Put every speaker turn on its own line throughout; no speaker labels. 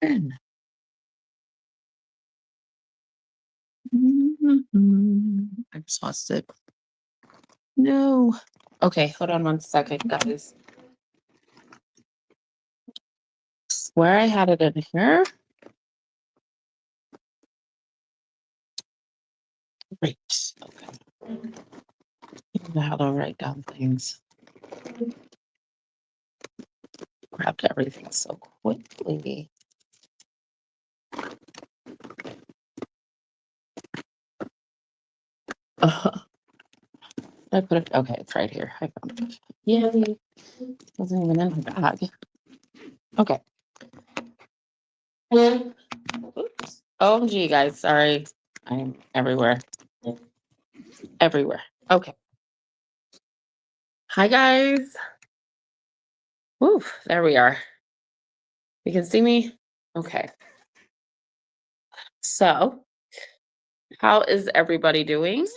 I'm exhausted. No. Okay, hold on one second, guys. Swear I had it in here. Great. Okay. I know how to write down things. Grabbed everything so quickly. I put it. Okay, it's right here. I found it. Yay! Wasn't even in the bag. Okay. Oops. OMG, guys. Sorry. I'm everywhere. Everywhere. Okay. Hi, guys. Woo, there we are. You can see me? Okay. So, how is everybody doing?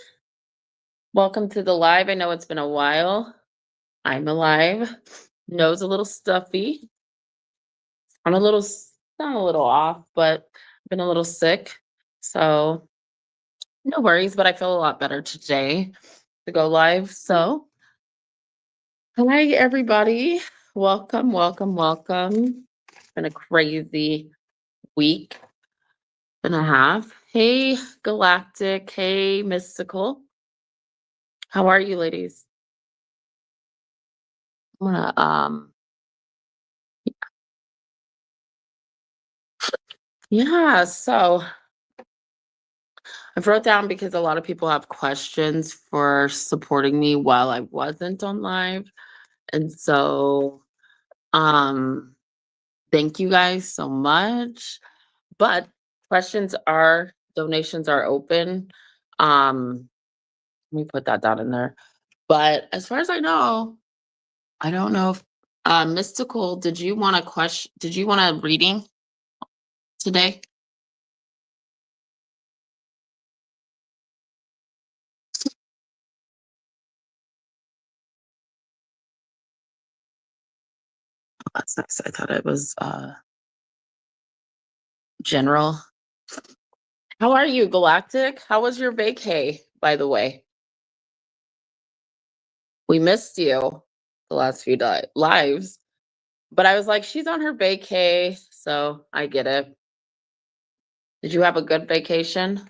Welcome to the live. I know it's been a while. I'm alive. Nose a little stuffy. I'm not a little off, but I've been a little sick. So, no worries, but I feel a lot better today to go live. So, hi, everybody. Welcome, welcome, welcome. It's been a crazy week and a half. Hey, Galactic. Hey, Mystical. How are you, ladies? I'm gonna yeah, so I wrote down because a lot of people have questions for supporting me while I wasn't on live. And so um thank you guys so much. But donations are open. Let me put that down in there. But as far as I don't know if Mystical, did you want a reading today? That's nice. I thought it was general. How are you, Galactic? How was your vacay, by the way? We missed you the last few lives, but I was like, she's on her vacay, so I get it. Did you have a good vacation?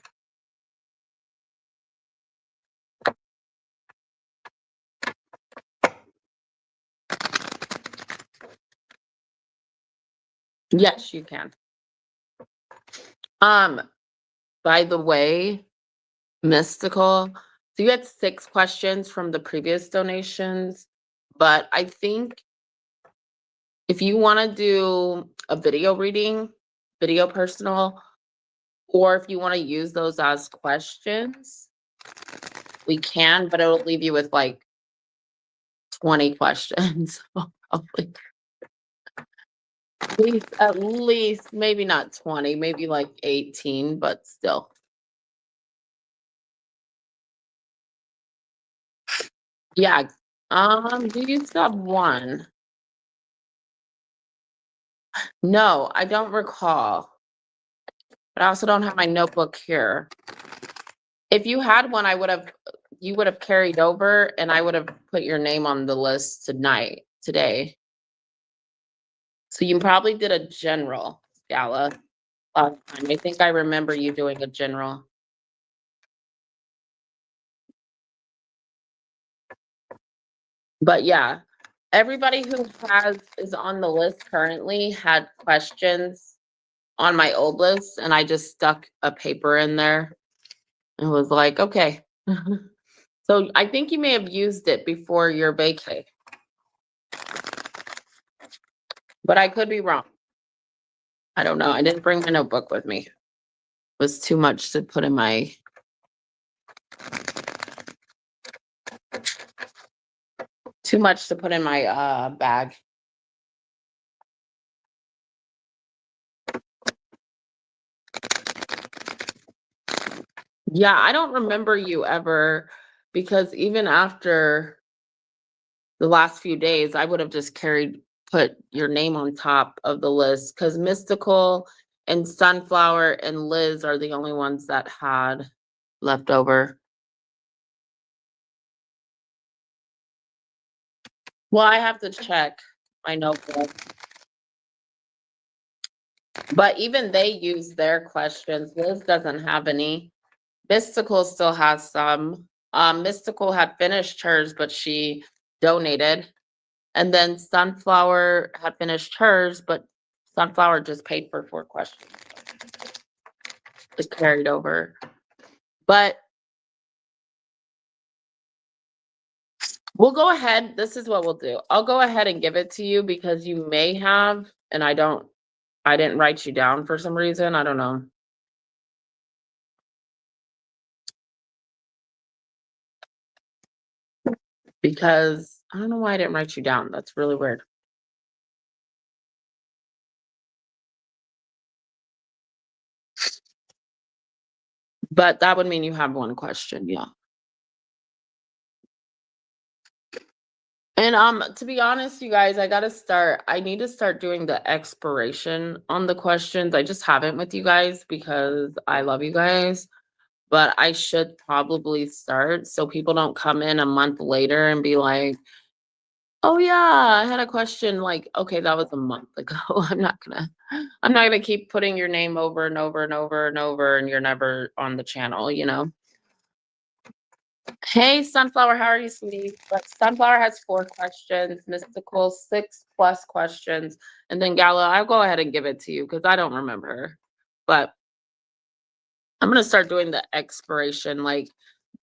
Yes, you can. Um, by the way, Mystical, so you had 6 questions from the previous donations, but I think if you want to do a video reading, video personal, or if you want to use those as questions, we can, but it'll leave you with like 20 questions. Probably. At least, maybe not 20, maybe like 18, but still. Yeah. Do you still have one? No, I don't recall. But I also don't have my notebook here. If you had one, you would have carried over and I would have put your name on the list today. So you probably did a general gala last time. I think I remember you doing a general. But yeah, everybody who is on the list currently had questions on my old list, and I just stuck a paper in there and was like, okay. So I think you may have used it before your vacay, but I could be wrong. I don't know. I didn't bring my notebook with me. It was too much to put in my bag. Yeah, I don't remember you ever, because even after the last few days, I would have just carried put your name on top of the list because Mystical and Sunflower and Liz are the only ones that had leftover. Well, I have to check my notebook. But even they use their questions. Liz doesn't have any. Mystical still has some. Mystical had finished hers, but she donated. And then Sunflower had finished hers, but Sunflower just paid for 4 questions. It carried over. But we'll go ahead. This is what we'll do. I'll go ahead and give it to you because you may have, and I didn't write you down for some reason. I don't know. Because I don't know why I didn't write you down. That's really weird. But that would mean you have 1 question, yeah. And, to be honest, you guys, I need to start doing the expiration on the questions. I just haven't with you guys because I love you guys, but I should probably start so people don't come in a month later and be like, "Oh, yeah, I had a question," like, "Okay, that was a month ago." I'm not gonna keep putting your name over and over and over and over, and you're never on the channel, you know? Hey, Sunflower, how are you, sweetie? But Sunflower has 4 questions, Mystical 6 plus questions, and then Gala, I'll go ahead and give it to you because I don't remember. But I'm gonna start doing the expiration, like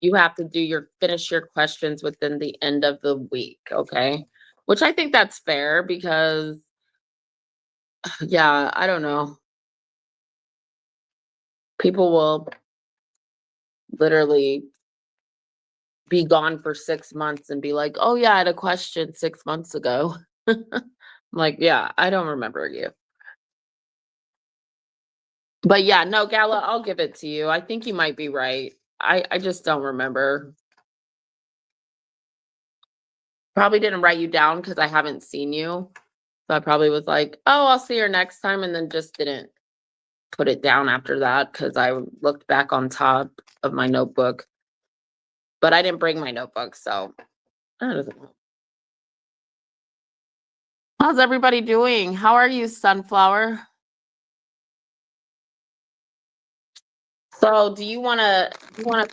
you have to finish your questions within the end of the week, okay? Which I think that's fair because yeah, I don't know. People will literally be gone for 6 months and be like, "Oh, yeah, I had a question 6 months ago." I'm like, "Yeah, I don't remember you." But yeah, no, Gala, I'll give it to you. I think you might be right. I just don't remember. Probably didn't write you down because I haven't seen you. So I probably was like, "Oh, I'll see her next time," and then just didn't put it down after that because I looked back on top of my notebook. But I didn't bring my notebook, so that doesn't help. How's everybody doing? How are you, Sunflower? So do you want a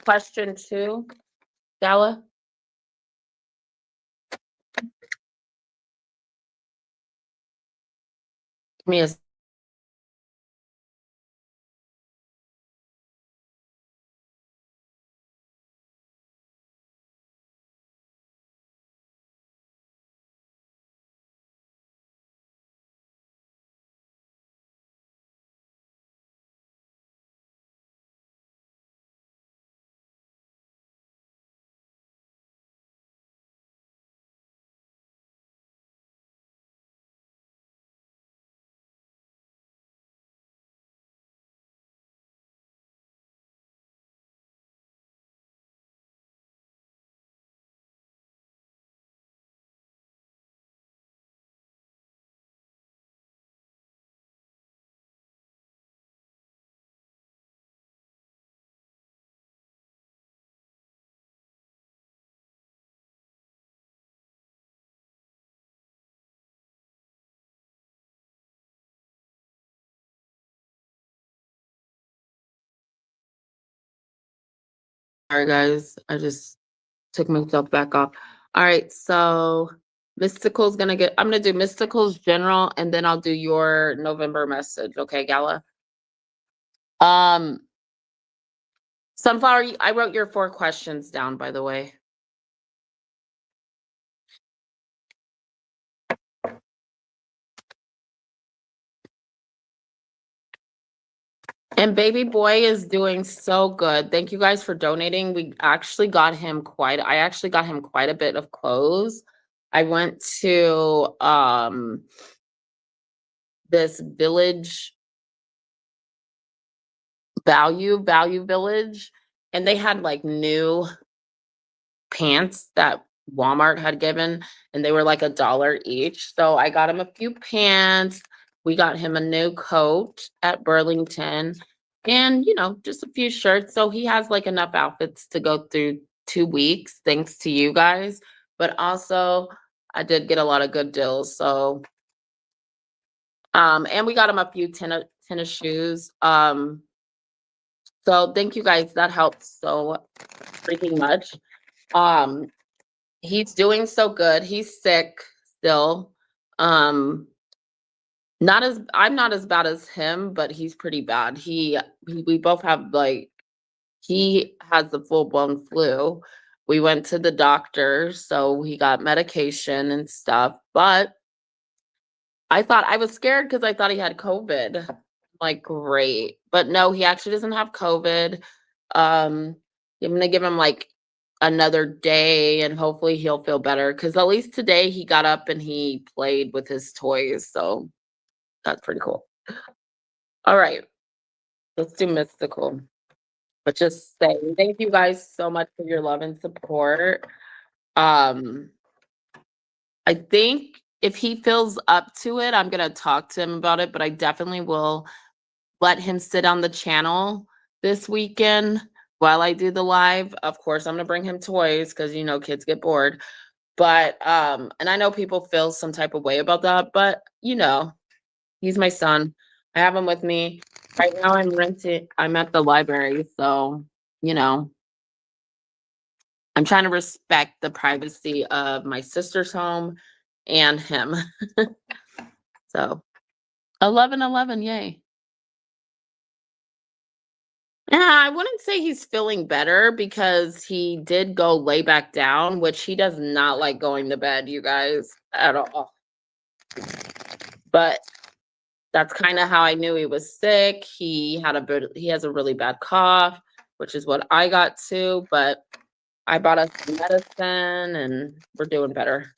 question too, Gala? Give me a Sorry, guys. I just took myself back off. All right, so I'm gonna do Mystical's general, and then I'll do your November message. Okay, Gala? Um, Sunflower, I wrote your 4 questions down, by the way. And baby boy is doing so good. Thank you guys for donating. I actually got him quite a bit of clothes. I went to this value village, and they had like new pants that Walmart had given, and they were like $1 each. So I got him a few pants. We got him a new coat at Burlington and, just a few shirts. So he has like enough outfits to go through 2 weeks, thanks to you guys. But also, I did get a lot of good deals. So, and we got him a few tennis shoes. So thank you guys. That helps so freaking much. Um, he's doing so good. He's sick still. Um, not as I'm not as bad as him, but he's pretty bad. We both have like he has the full-blown flu. We went to the doctor, so he got medication and stuff, but I was scared because I thought he had COVID. Like, great. But no, he actually doesn't have COVID. Um, I'm gonna give him like another day and hopefully he'll feel better. Because at least today he got up and he played with his toys. So that's pretty cool. All right, let's do mystical. But just say thank you guys so much for your love and support. Um, I think if he feels up to it, I'm gonna talk to him about it, but I definitely will let him sit on the channel this weekend while I do the live. Of course, I'm gonna bring him toys because kids get bored. But and I know people feel some type of way about that, but he's my son. I have him with me. Right now I'm at the library, so you know, I'm trying to respect the privacy of my sister's home and him. So 11-11, yay. Yeah, I wouldn't say he's feeling better because he did go lay back down, which he does not like going to bed, you guys, at all. But that's kind of how I knew he was sick. He has a really bad cough, which is what I got too, but I bought us some medicine and we're doing better.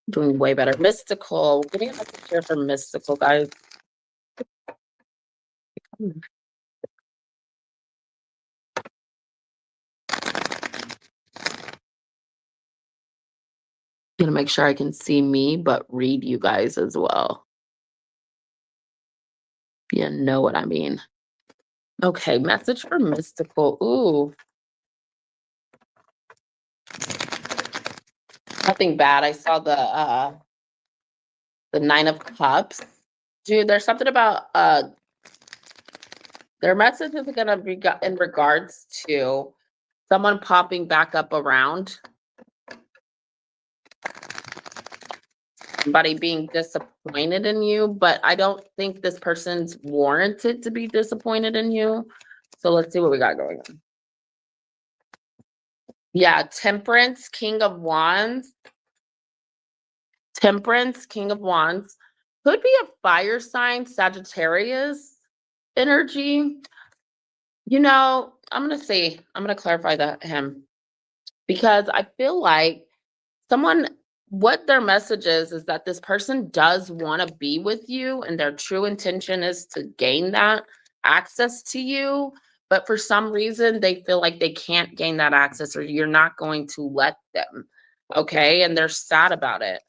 Doing way better. Mystical. Getting a message here for Mystical, guys. Gonna make sure I can see me, but read you guys as well. You know what I mean. Okay, message for Mystical. Ooh, nothing bad. I saw the 9 of Cups. Dude, there's something about their message is gonna be in regards to someone popping back up around somebody being disappointed in you, but I don't think this person's warranted to be disappointed in you. So let's see what we got going on. Yeah, Temperance, King of Wands. Temperance, King of Wands. Could be a fire sign, Sagittarius energy. I'm gonna clarify that him because I feel like someone what their message is that this person does want to be with you and their true intention is to gain that access to you, but for some reason they feel like they can't gain that access or you're not going to let them. Okay, and they're sad about it.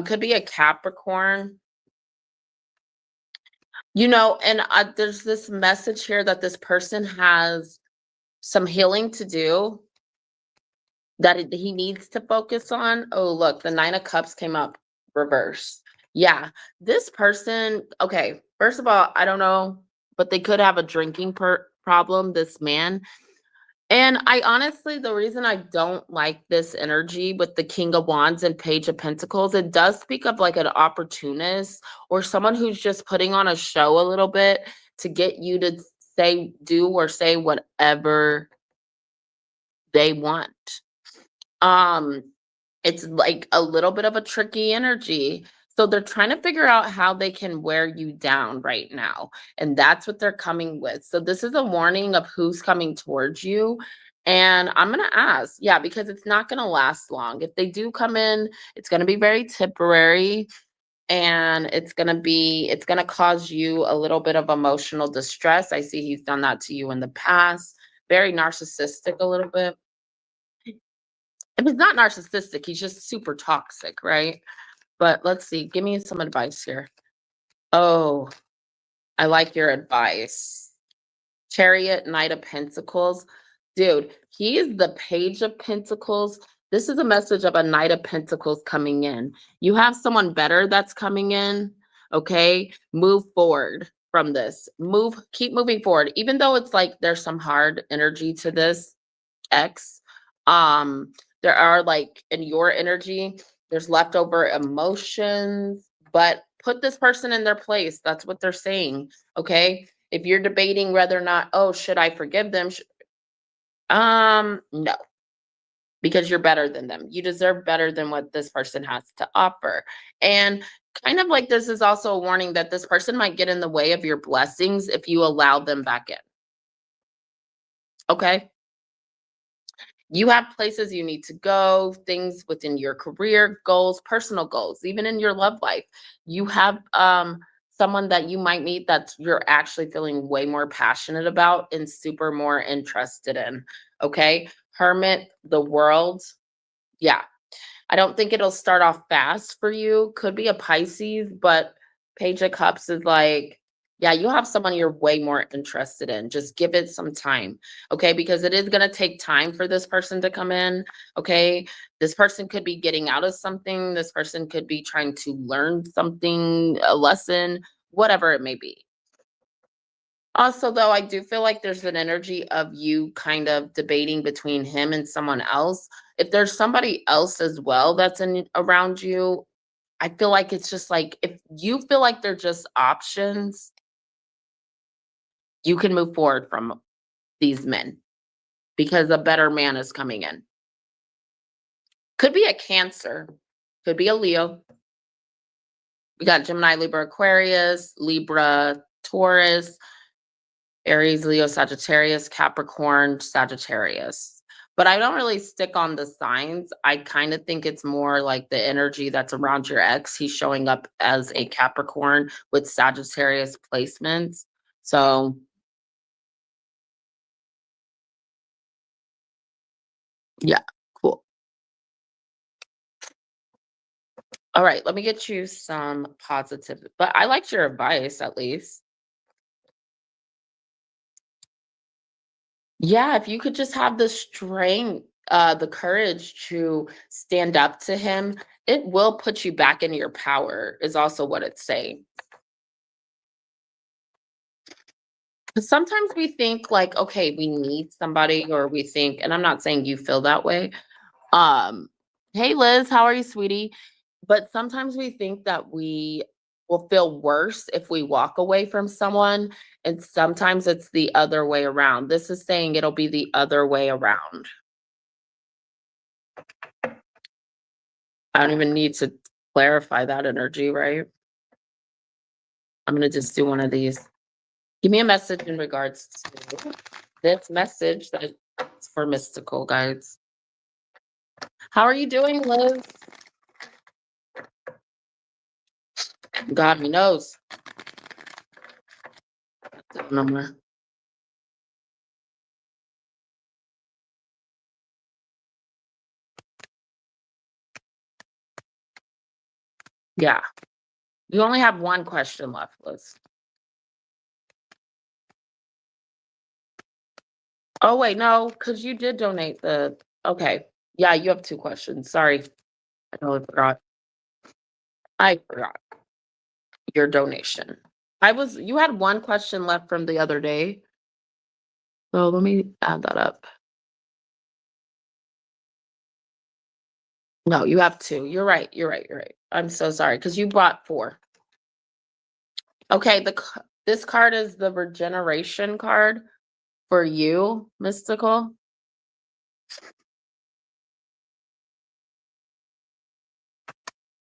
Could be a Capricorn. And there's this message here that this person has some healing to do that he needs to focus on. Oh, look, the 9 of Cups came up reverse. Yeah, this person, okay, first of all, I don't know, but they could have a drinking problem, this man. And I honestly, the reason I don't like this energy with the King of Wands and Page of Pentacles, it does speak of like an opportunist or someone who's just putting on a show a little bit to get you to do or say whatever they want. Um, it's like a little bit of a tricky energy. So they're trying to figure out how they can wear you down right now. And that's what they're coming with. So this is a warning of who's coming towards you. And I'm going to ask, yeah, because it's not going to last long. If they do come in, it's going to be very temporary and it's going to cause you a little bit of emotional distress. I see he's done that to you in the past. Very narcissistic a little bit. If he's not narcissistic, he's just super toxic, right? But let's see. Give me some advice here. Oh, I like your advice. Chariot, Knight of Pentacles. Dude, he is the Page of Pentacles. This is a message of a Knight of Pentacles coming in. You have someone better that's coming in. Okay. Move forward from this. Keep moving forward. Even though it's like there's some hard energy to this X. There are like in your energy, there's leftover emotions, but put this person in their place. That's what they're saying. Okay. If you're debating whether or not, oh, should I forgive them? No, because you're better than them. You deserve better than what this person has to offer. And kind of like this is also a warning that this person might get in the way of your blessings if you allow them back in. Okay. You have places you need to go, things within your career goals, personal goals, even in your love life. You have someone that you might meet that you're actually feeling way more passionate about and super more interested in. Okay. Hermit, the world. Yeah. I don't think it'll start off fast for you. Could be a Pisces, but Page of Cups is like, yeah, you have someone you're way more interested in. Just give it some time. Okay. Because it is going to take time for this person to come in. Okay. This person could be getting out of something. This person could be trying to learn something, a lesson, whatever it may be. Also, though, I do feel like there's an energy of you kind of debating between him and someone else. If there's somebody else as well that's in around you, I feel like it's just like if you feel like they're just options, you can move forward from these men because a better man is coming in. Could be a Cancer, could be a Leo. We got Gemini, Libra, Aquarius, Libra, Taurus, Aries, Leo, Sagittarius, Capricorn, Sagittarius. But I don't really stick on the signs. I kind of think it's more like the energy that's around your ex. He's showing up as a Capricorn with Sagittarius placements. So, yeah, cool. All right, let me get you some positive. But I liked your advice at least. Yeah, if you could just have the strength, the courage to stand up to him, it will put you back in your power, is also what it's saying. 'Cause sometimes we think like, okay, we need somebody, or we think, and I'm not saying you feel that way. Um, hey Liz, how are you, sweetie? But sometimes we think that we will feel worse if we walk away from someone, and sometimes it's the other way around. This is saying it'll be the other way around. I don't even need to clarify that energy, right? I'm gonna just do one of these. Give me a message in regards to this message that's for mystical guides. How are you doing, Liz? God he knows. Number. Yeah. You only have one question left, Liz. Oh wait, no, because you did donate the okay. Yeah, you have two questions. Sorry. I totally forgot. I forgot your donation. You had one question left from the other day. So let me add that up. No, you have two. You're right. You're right. You're right. I'm so sorry because you bought four. Okay, this card is the regeneration card for you, Mystical.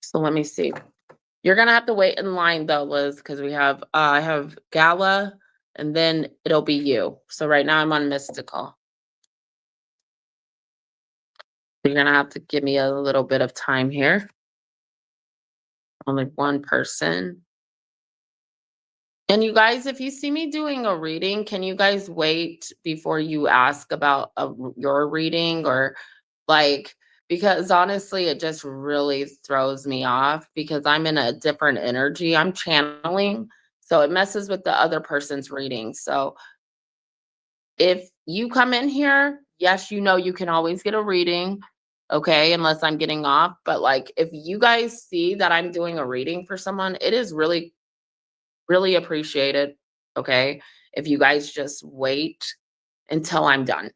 So let me see. You're gonna have to wait in line though, Liz, because I have Gala and then it'll be you. So right now I'm on Mystical. You're gonna have to give me a little bit of time here. Only one person. And you guys, if you see me doing a reading, can you guys wait before you ask about your reading, or like, because honestly, it just really throws me off because I'm in a different energy. I'm channeling, so it messes with the other person's reading. So if you come in here, yes, you know you can always get a reading, okay, unless I'm getting off. But like if you guys see that I'm doing a reading for someone, it is really, really appreciated. Okay. If you guys just wait until I'm done.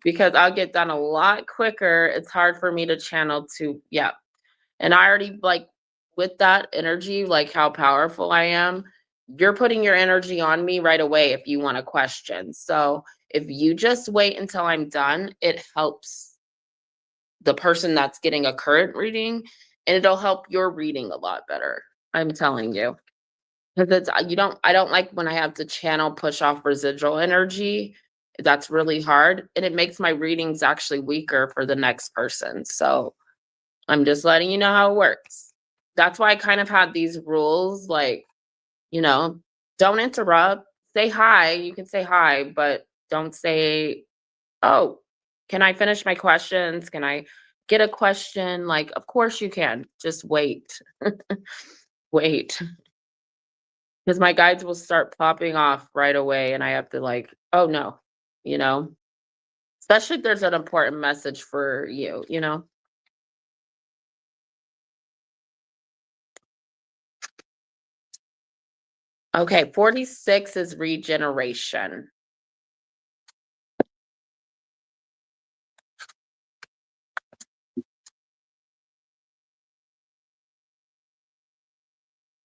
Because I'll get done a lot quicker. It's hard for me to channel to, yeah. And I already like with that energy, like how powerful I am, you're putting your energy on me right away if you want a question. So if you just wait until I'm done, it helps the person that's getting a current reading and it'll help your reading a lot better. I'm telling you. Because it's I don't like when I have to channel push off residual energy. That's really hard. And it makes my readings actually weaker for the next person. So I'm just letting you know how it works. That's why I kind of had these rules like, you know, don't interrupt. Say hi. You can say hi, but don't say, oh, can I finish my questions? Can I get a question? Like, of course you can. Just wait. Wait. Because my guides will start popping off right away and I have to like, oh no, you know, especially if there's an important message for you, you know. Okay, 46 is regeneration.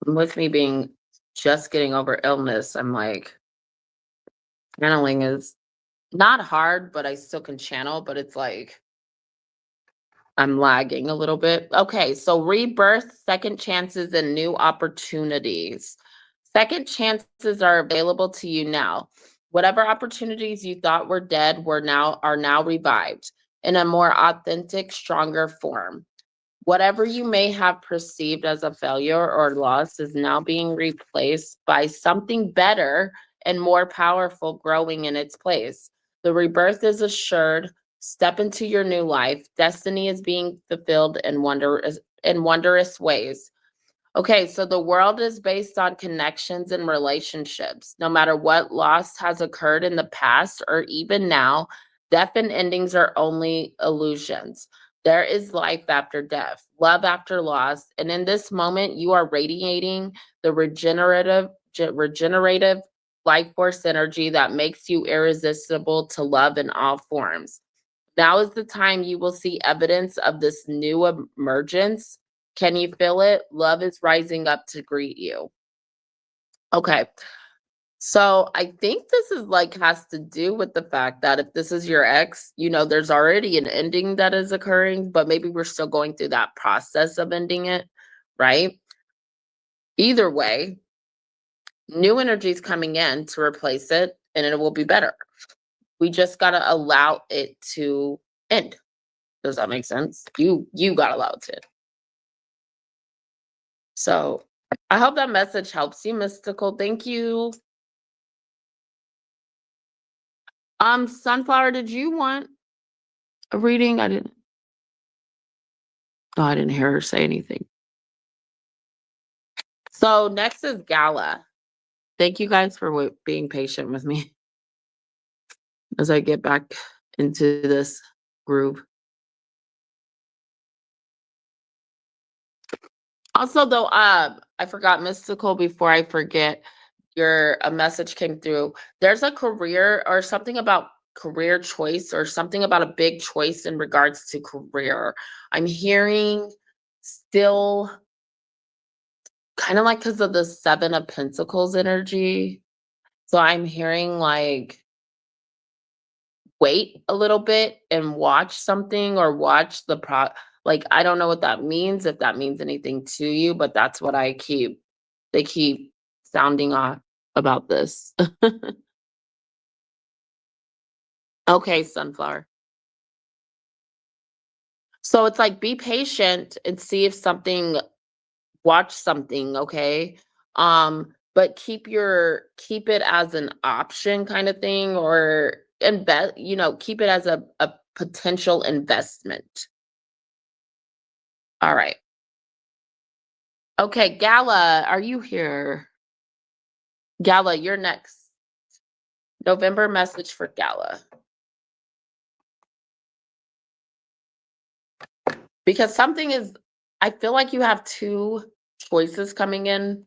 With me being just getting over illness, I'm like, channeling is not hard, but I still can channel, but it's like I'm lagging a little bit. Okay, so rebirth, second chances, and new opportunities. Second chances are available to you now. Whatever opportunities you thought were dead are now revived in a more authentic, stronger form. Whatever you may have perceived as a failure or loss is now being replaced by something better and more powerful growing in its place. The rebirth is assured. Step into your new life. Destiny is being fulfilled in wondrous ways. Okay, so the world is based on connections and relationships. No matter what loss has occurred in the past or even now, death and endings are only illusions. There is life after death, love after loss, and in this moment, you are radiating the regenerative life force energy that makes you irresistible to love in all forms. Now is the time you will see evidence of this new emergence. Can you feel it? Love is rising up to greet you. Okay. So I think this is like has to do with the fact that if this is your ex, you know, there's already an ending that is occurring, but maybe we're still going through that process of ending it, right? Either way, new energy is coming in to replace it and it will be better. We just got to allow it to end. Does that make sense? You got to allow it to end. So I hope that message helps you, Mystical. Thank you. Sunflower, did you want a reading? I didn't. Oh, I didn't hear her say anything. So next is Gala. Thank you guys for being patient with me as I get back into this groove. Also, though, I forgot Mystical before I forget. Your a message came through. There's a career or something about career choice or something about a big choice in regards to career. I'm hearing still kind of like because of the Seven of Pentacles energy. So I'm hearing like wait a little bit and watch something or watch the like I don't know what that means, if that means anything to you, but that's what they keep sounding off about this. Okay, Sunflower. So it's like be patient and see if something watch something, okay? But keep it as an option kind of thing or keep it as a potential investment. All right. Okay, Gala, are you here? Gala, you're next. November message for Gala. Because something is, I feel like you have two choices coming in,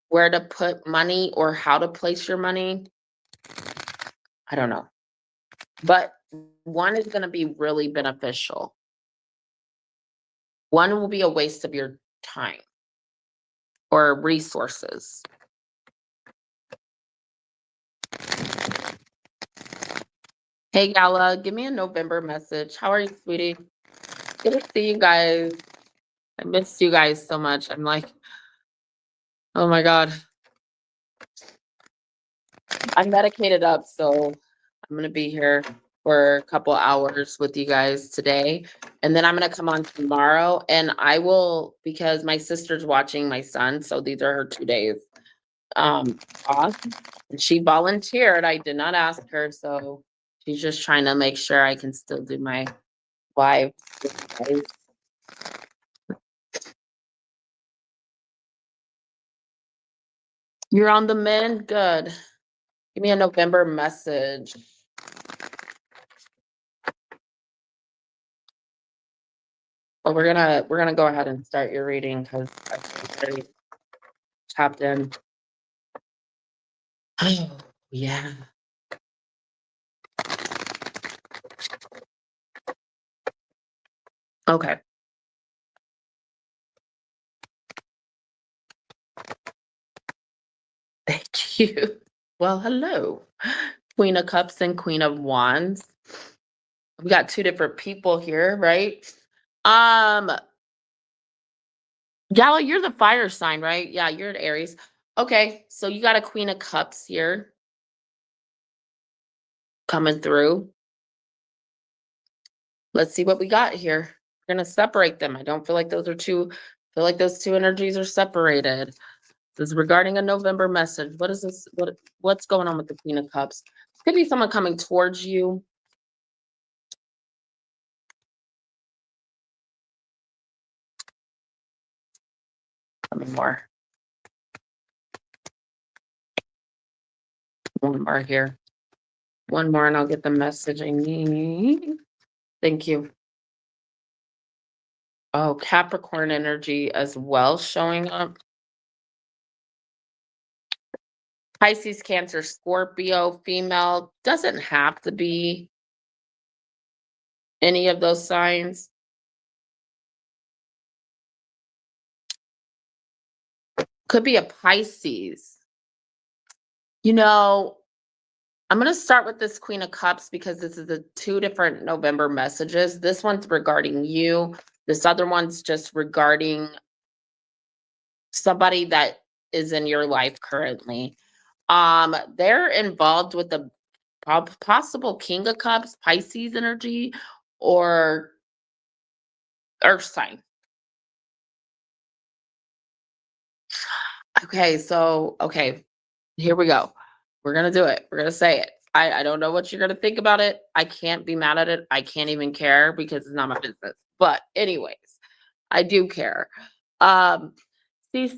where to put money or how to place your money. I don't know. But one is going to be really beneficial. One will be a waste of your time or resources. Hey, Gala, give me a November message. How are you, sweetie? Good to see you guys. I missed you guys so much. I'm like, oh my God. I'm medicated up, so I'm gonna be here for a couple hours with you guys today. And then I'm gonna come on tomorrow and I will, because my sister's watching my son, so these are her 2 days off. And she volunteered. I did not ask her, so she's just trying to make sure I can still do my live with you guys. You're on the mend? Good. Give me a November message. Well, we're gonna go ahead and start your reading because I'm already tapped in. Oh, yeah. Okay. Thank you. Well, hello. Queen of Cups and Queen of Wands. We got two different people here, right? Um, Gala, you're the fire sign, right? Yeah, you're an Aries. Okay, so you got a Queen of Cups here coming through. Let's see what we got here. We're gonna separate them. I don't feel like those are two, feel like those two energies are separated. This is regarding a November message. What is this? What's going on with the Queen of Cups? Could be someone coming towards you. One more. One more here. One more and I'll get the message I need. Thank you. Oh, Capricorn energy as well showing up. Pisces, Cancer, Scorpio, female. Doesn't have to be any of those signs. Could be a Pisces. You know, I'm going to start with this Queen of Cups because this is the two different November messages. This one's regarding you. This other one's just regarding somebody that is in your life currently. They're involved with the possible King of Cups, Pisces energy, or Earth sign. Okay, here we go. We're gonna do it. We're gonna say it. I don't know what you're gonna think about it. I can't be mad at it. I can't even care because it's not my business. But anyways, I do care. Um, see,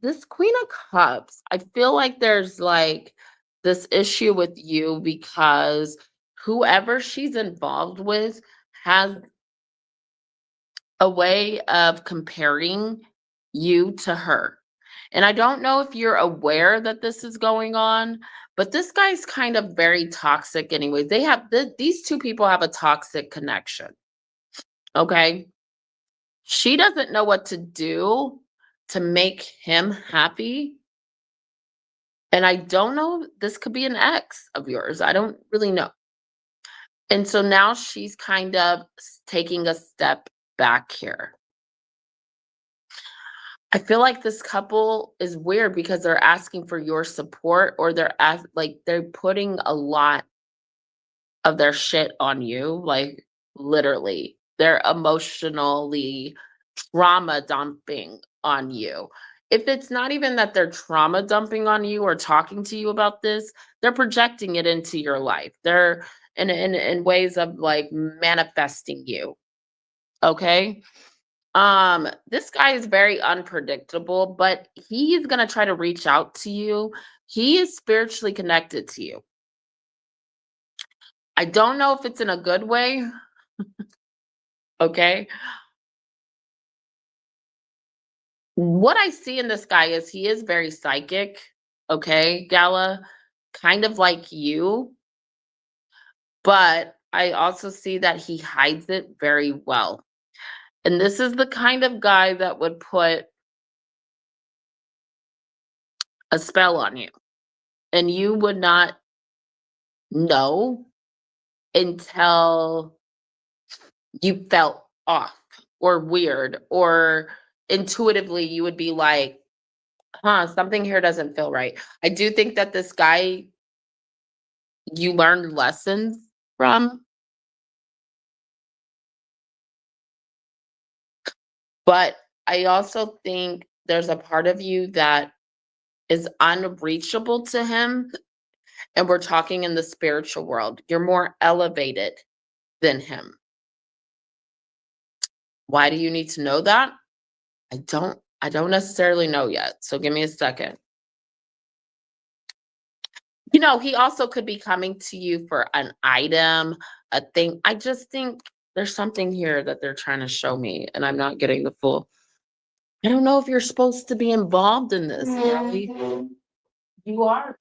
this Queen of Cups, I feel like there's like this issue with you because whoever she's involved with has a way of comparing you to her. And I don't know if you're aware that this is going on, but this guy's kind of very toxic anyway. They have these two people have a toxic connection. Okay? She doesn't know what to do to make him happy. And I don't know, this could be an ex of yours. I don't really know. And so now she's kind of taking a step back here. I feel like this couple is weird because they're asking for your support or they're putting a lot of their shit on you, like literally. They're emotionally trauma dumping on you. If it's not even that they're trauma dumping on you or talking to you about this, they're projecting it into your life. in ways of like manifesting you. Okay. This guy is very unpredictable, but he is gonna try to reach out to you. He is spiritually connected to you. I don't know if it's in a good way. Okay. What I see in this guy is he is very psychic. Okay, Gala, kind of like you, but I also see that he hides it very well. And this is the kind of guy that would put a spell on you, and you would not know until you felt off or weird, or intuitively you would be like, huh, something here doesn't feel right. I do think that this guy you learned lessons from, but I also think there's a part of you that is unreachable to him. And we're talking in the spiritual world. You're more elevated than him. Why do you need to know that? I don't necessarily know yet. So give me a second. He also could be coming to you for an item, a thing. I just think there's something here that they're trying to show me, and I'm not getting the full. I don't know if you're supposed to be involved in this, Ellie. You are.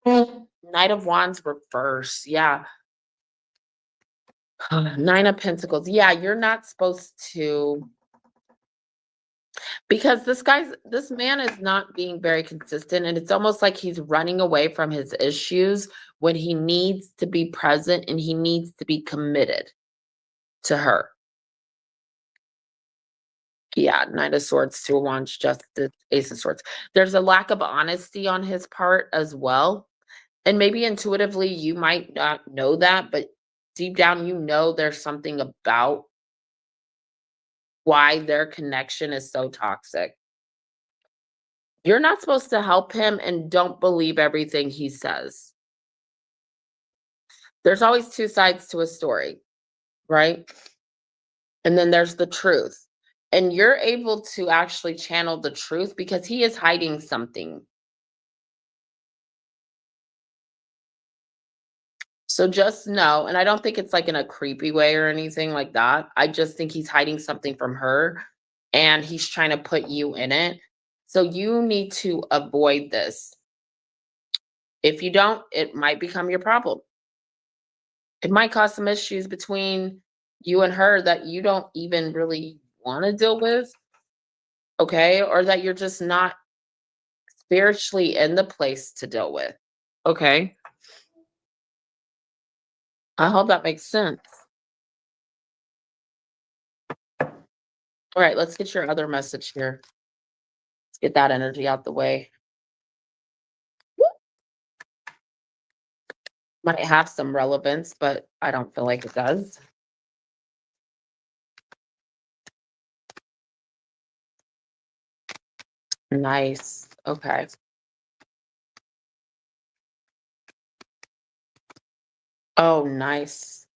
Knight of Wands reverse. Yeah. Nine of Pentacles. Yeah, you're not supposed to, because this man is not being very consistent, and it's almost like he's running away from his issues when he needs to be present and he needs to be committed to her. Yeah, Knight of Swords, Two of Wands, Justice, Ace of Swords. There's a lack of honesty on his part as well. And maybe intuitively you might not know that, but deep down you know there's something about why their connection is so toxic. You're not supposed to help him, and don't believe everything he says. There's always two sides to a story, right? And then there's the truth. And you're able to actually channel the truth because he is hiding something. So just know, and I don't think it's like in a creepy way or anything like that. I just think he's hiding something from her and he's trying to put you in it. So you need to avoid this. If you don't, it might become your problem. It might cause some issues between you and her that you don't even really want to deal with, okay? Or that you're just not spiritually in the place to deal with, okay? I hope that makes sense. All right, let's get your other message here. Let's get that energy out the way. Might have some relevance, but I don't feel like it does. Nice. Okay. Oh, nice.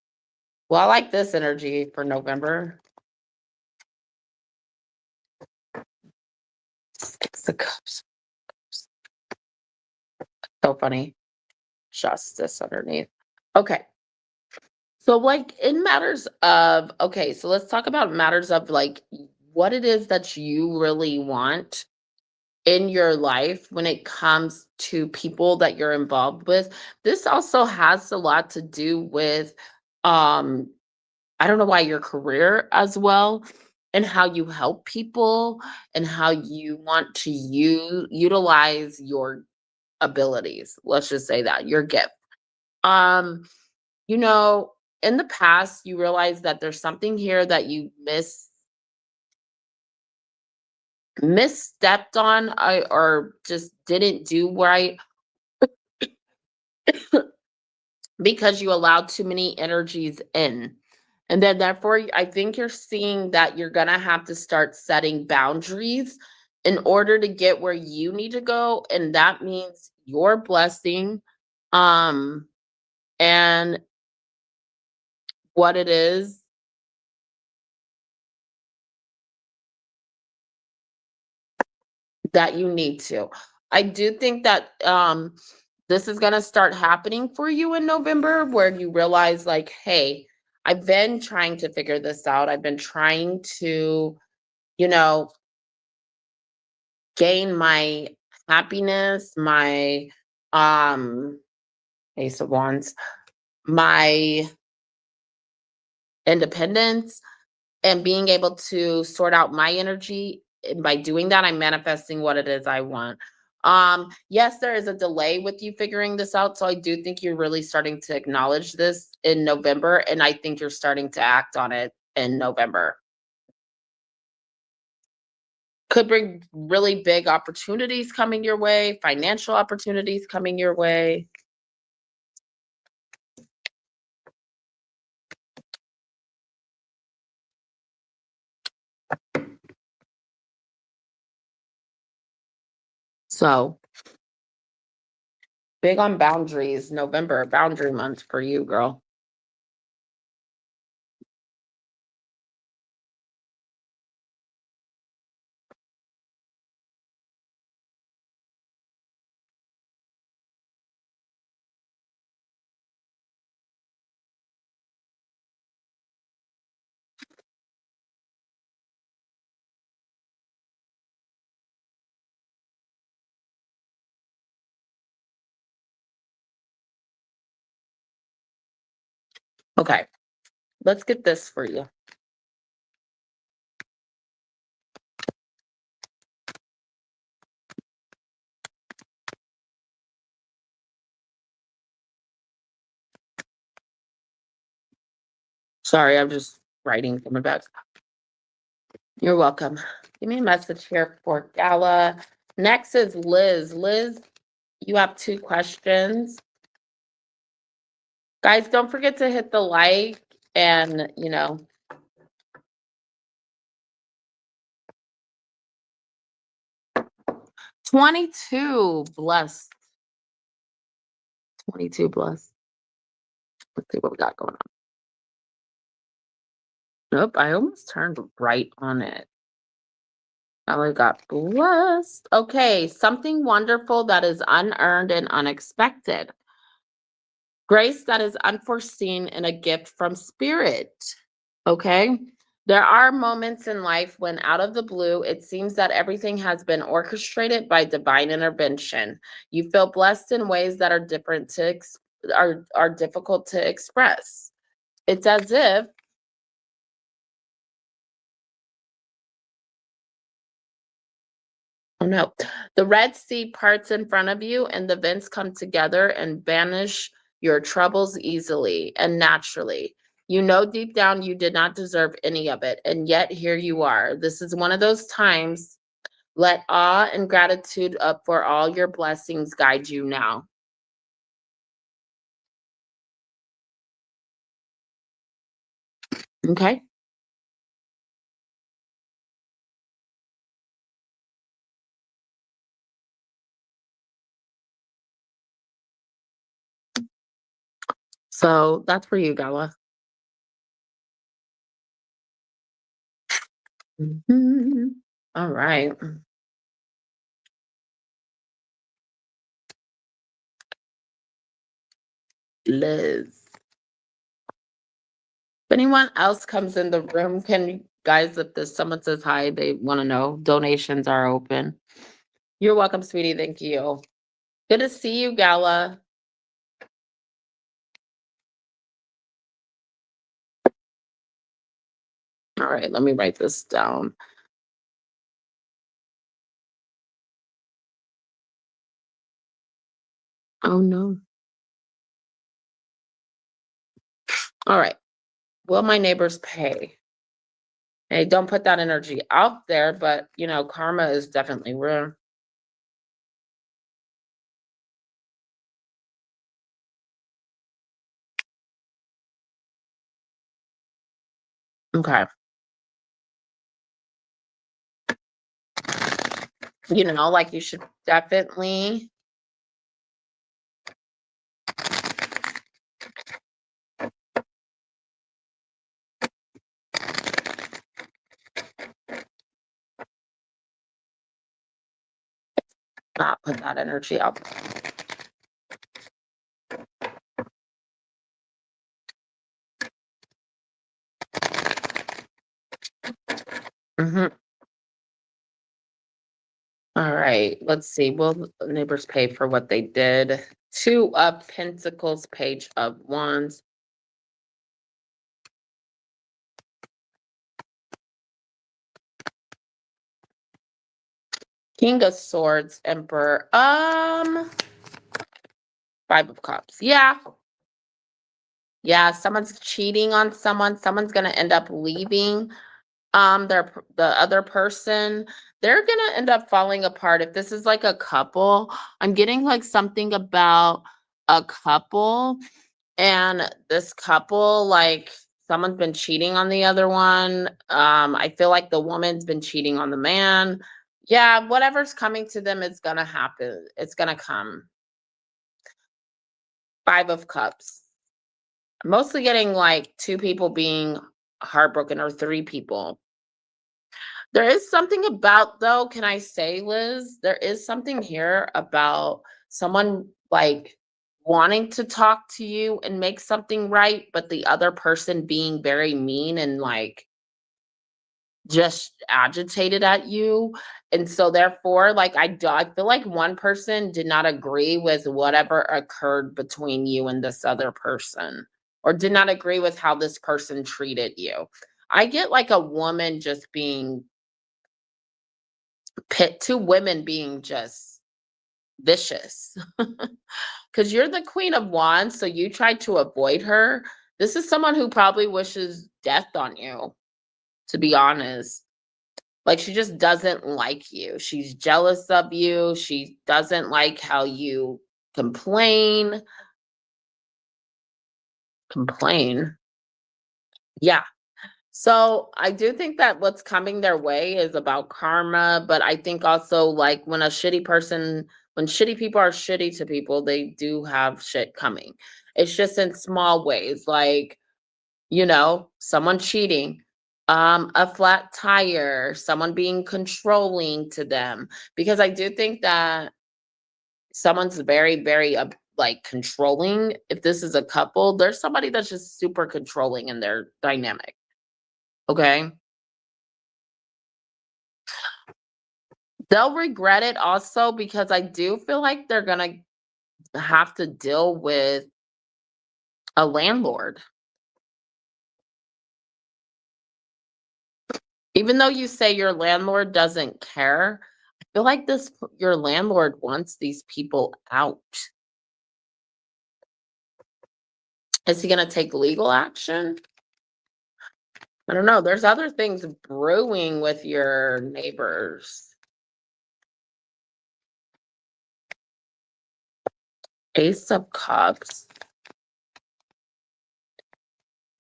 Well, I like this energy for November. Six of Cups. So funny. Justice underneath. Okay. So, like, in matters of, okay, so let's talk about matters of like what it is that you really want in your life when it comes to people that you're involved with. This also has a lot to do with, um, I don't know why, your career as well, and how you help people and how you want to utilize your abilities. Let's just say that your gift. Um, you know, in the past, you realize that there's something here that you misstepped on, or just didn't do right because you allowed too many energies in. And then therefore, I think you're seeing that you're gonna have to start setting boundaries in order to get where you need to go. And that means your blessing, um, and what it is that you need to. I do think that this is going to start happening for you in November where you realize like, hey, I've been trying to figure this out. I've been trying to, you know, gain my happiness, my Ace of Wands, my independence, and being able to sort out my energy. And by doing that, I'm manifesting what it is I want. Yes, there is a delay with you figuring this out. So I do think you're really starting to acknowledge this in November. And I think you're starting to act on it in November. Could bring really big opportunities coming your way, financial opportunities coming your way. So big on boundaries, November, boundary month for you, girl. Okay, let's get this for you. Sorry, I'm just writing from the back. You're welcome. Give me a message here for Gala. Next is Liz. Liz, you have 2 questions. Guys, don't forget to hit the like and, 22 blessed. 22 blessed. Let's see what we got going on. Nope, I almost turned right on it. I got blessed. Okay, something wonderful that is unearned and unexpected. Grace that is unforeseen and a gift from spirit. Okay. There are moments in life when out of the blue, it seems that everything has been orchestrated by divine intervention. You feel blessed in ways that are different are difficult to express. It's as if oh no, the Red Sea parts in front of you and the vents come together and banish your troubles easily and naturally. You know deep down you did not deserve any of it, and yet here you are. This is one of those times. Let awe and gratitude up for all your blessings guide you now. Okay? So that's for you, Gala. Mhm. All right. Liz. If anyone else comes in the room, can you guys, if this someone says hi, they want to know, donations are open. You're welcome, sweetie. Thank you. Good to see you, Gala. All right, let me write this down. Oh no. All right. Will my neighbors pay? Hey, don't put that energy out there, but karma is definitely real. Okay. Like you should definitely not put that energy out. Mhm. All right, let's see. Will neighbors pay for what they did? Two of Pentacles, Page of Wands. King of Swords, Emperor. Five of Cups. Yeah. Yeah, someone's cheating on someone. Someone's gonna end up leaving. The other person, they're gonna end up falling apart. If this is like a couple, I'm getting like something about a couple, and this couple, like someone's been cheating on the other one. I feel like the woman's been cheating on the man. Yeah, whatever's coming to them is gonna happen. It's gonna come. Five of Cups. I'm mostly getting like two people being heartbroken or three people. There is something about though, can I say, Liz? There is something here about someone like wanting to talk to you and make something right, but the other person being very mean and like just agitated at you. And so therefore, like I feel like one person did not agree with whatever occurred between you and this other person, or did not agree with how this person treated you. I get like a woman just being pit two women being just vicious. Because you're the queen of wands, so you tried to avoid her. This is someone who probably wishes death on you, to be honest. Like she just doesn't like you. She's jealous of you. She doesn't like how you complain. Complain. Yeah. So I do think that what's coming their way is about karma, but I think also like when shitty people are shitty to people, they do have shit coming. It's just in small ways, like, someone cheating, a flat tire, someone being controlling to them. Because I do think that someone's very, very like controlling. If this is a couple, there's somebody that's just super controlling in their dynamic. Okay. They'll regret it also because I do feel like they're gonna have to deal with a landlord. Even though you say your landlord doesn't care, I feel like your landlord wants these people out. Is he gonna take legal action? I don't know. There's other things brewing with your neighbors. Ace of Cups.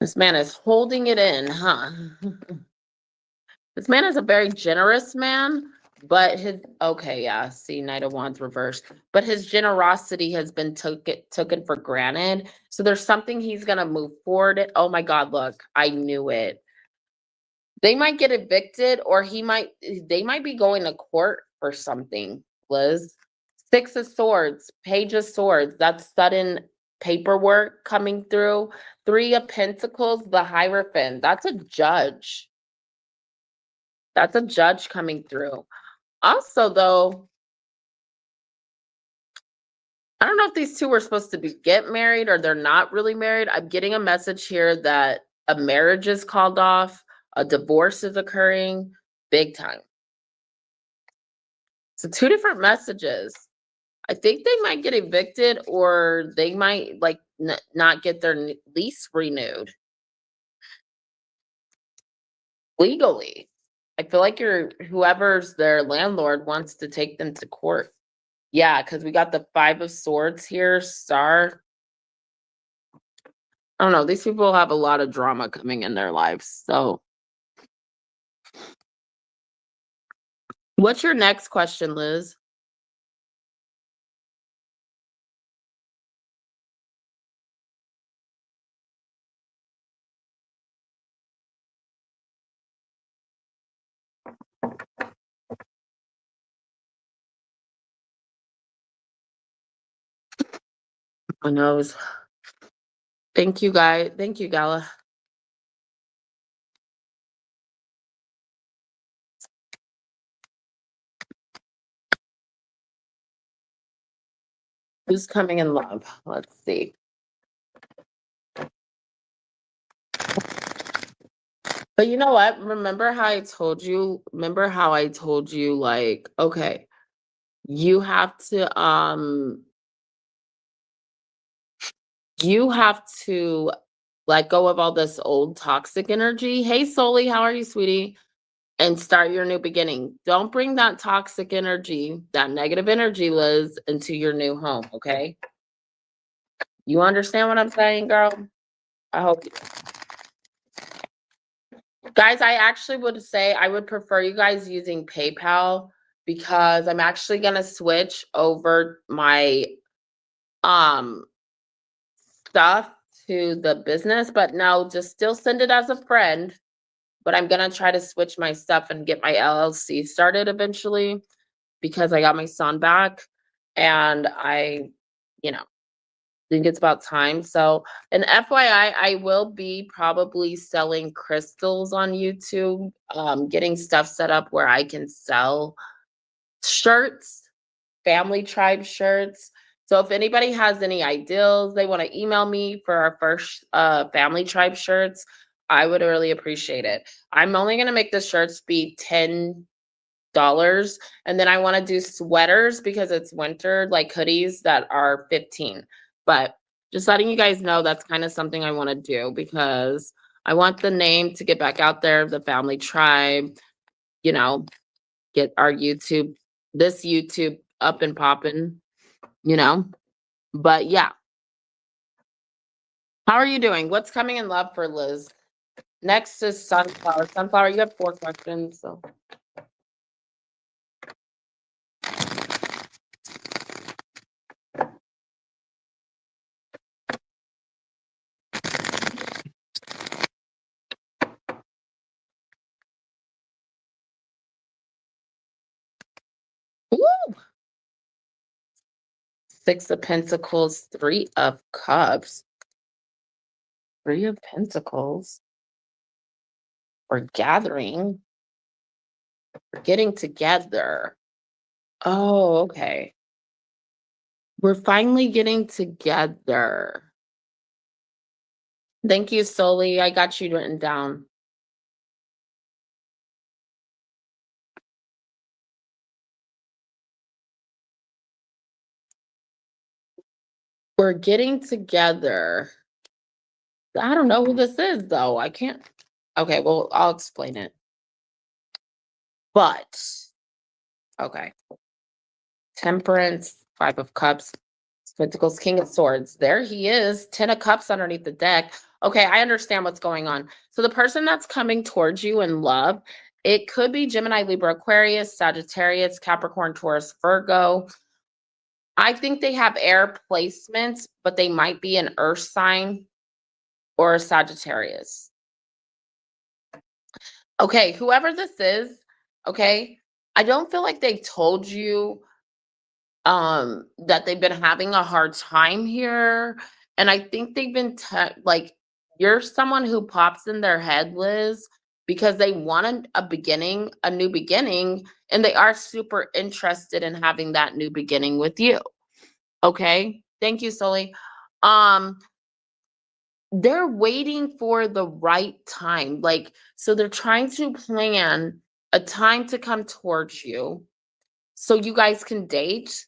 This man is holding it in, huh? This man is a very generous man, but okay, yeah, see, Knight of Wands reversed. But his generosity has been taken for granted. So there's something he's gonna move forward. Oh my God, look, I knew it. They might get evicted, or they might be going to court for something, Liz. Six of Swords, Page of Swords, that's sudden paperwork coming through. Three of Pentacles, the Hierophant, that's a judge. That's a judge coming through. Also, though, I don't know if these two were supposed to get married or they're not really married. I'm getting a message here that a marriage is called off, a divorce is occurring, big time. So two different messages. I think they might get evicted, or they might like not get their lease renewed legally. I feel like whoever's their landlord wants to take them to court. Yeah, because we got the Five of Swords here, Star. I don't know. These people have a lot of drama coming in their lives. So, what's your next question, Liz? My nose. Thank you, guys. Thank you, Gala. Who's coming in love? Let's see. But you know what? Remember how I told you, like, okay, you have to you have to let go of all this old toxic energy. Hey Soli, how are you, sweetie? And start your new beginning. Don't bring that toxic energy, that negative energy, Liz, into your new home, okay? You understand what I'm saying, girl? I hope. Guys, I actually would say I would prefer you guys using PayPal because I'm actually gonna switch over my um stuff to the business, but no, just still send it as a friend. But I'm gonna try to switch my stuff and get my LLC started eventually because I got my son back and you know, think it's about time. So, and FYI, I will be probably selling crystals on YouTube, getting stuff set up where I can sell shirts, family tribe shirts. So if anybody has any ideas, they want to email me for our first family tribe shirts, I would really appreciate it. I'm only going to make the shirts be $10, and then I want to do sweaters because it's winter, like hoodies that are 15. But just letting you guys know that's kind of something I want to do because I want the name to get back out there, the family tribe, you know, get our this YouTube up and popping, you know. But yeah, how are you doing? What's coming in love for Liz? Next is Sunflower. Sunflower, you have 4 questions. So Woo! 6 of Pentacles, 3 of Cups, 3 of Pentacles. We're gathering. We're getting together. Oh, okay. We're finally getting together. Thank you, Soli. I got you written down. We're getting together. I don't know who this is, though. I can't. Okay, well, I'll explain it. But, okay. Temperance, 5 of Cups, Pentacles, King of Swords. There he is. 10 of Cups underneath the deck. Okay, I understand what's going on. So the person that's coming towards you in love, it could be Gemini, Libra, Aquarius, Sagittarius, Capricorn, Taurus, Virgo. I think they have air placements, but they might be an earth sign or a Sagittarius. Okay, whoever this is, okay, I don't feel like they told you that they've been having a hard time here, and I think they've been like, you're someone who pops in their head, Liz, because they want a beginning, a new beginning, and they are super interested in having that new beginning with you. Okay, thank you, Sully. They're waiting for the right time, like, so they're trying to plan a time to come towards you so you guys can date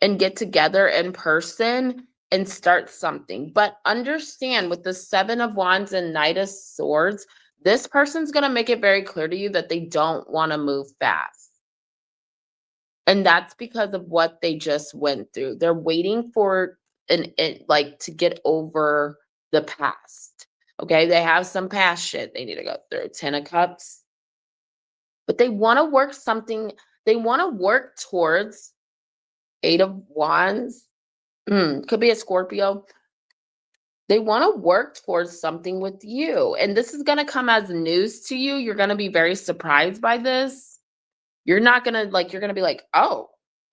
and get together in person and start something. But understand, with the 7 of Wands and Knight of Swords, this person's going to make it very clear to you that they don't want to move fast. And that's because of what they just went through. They're waiting for like to get over the past. Okay, they have some past shit they need to go through. 10 of Cups. But they want to work something, they want to work towards 8 of Wands. Could be a Scorpio. They want to work towards something with you. And this is going to come as news to you. You're going to be very surprised by this. You're not going to like, you're going to be like, oh,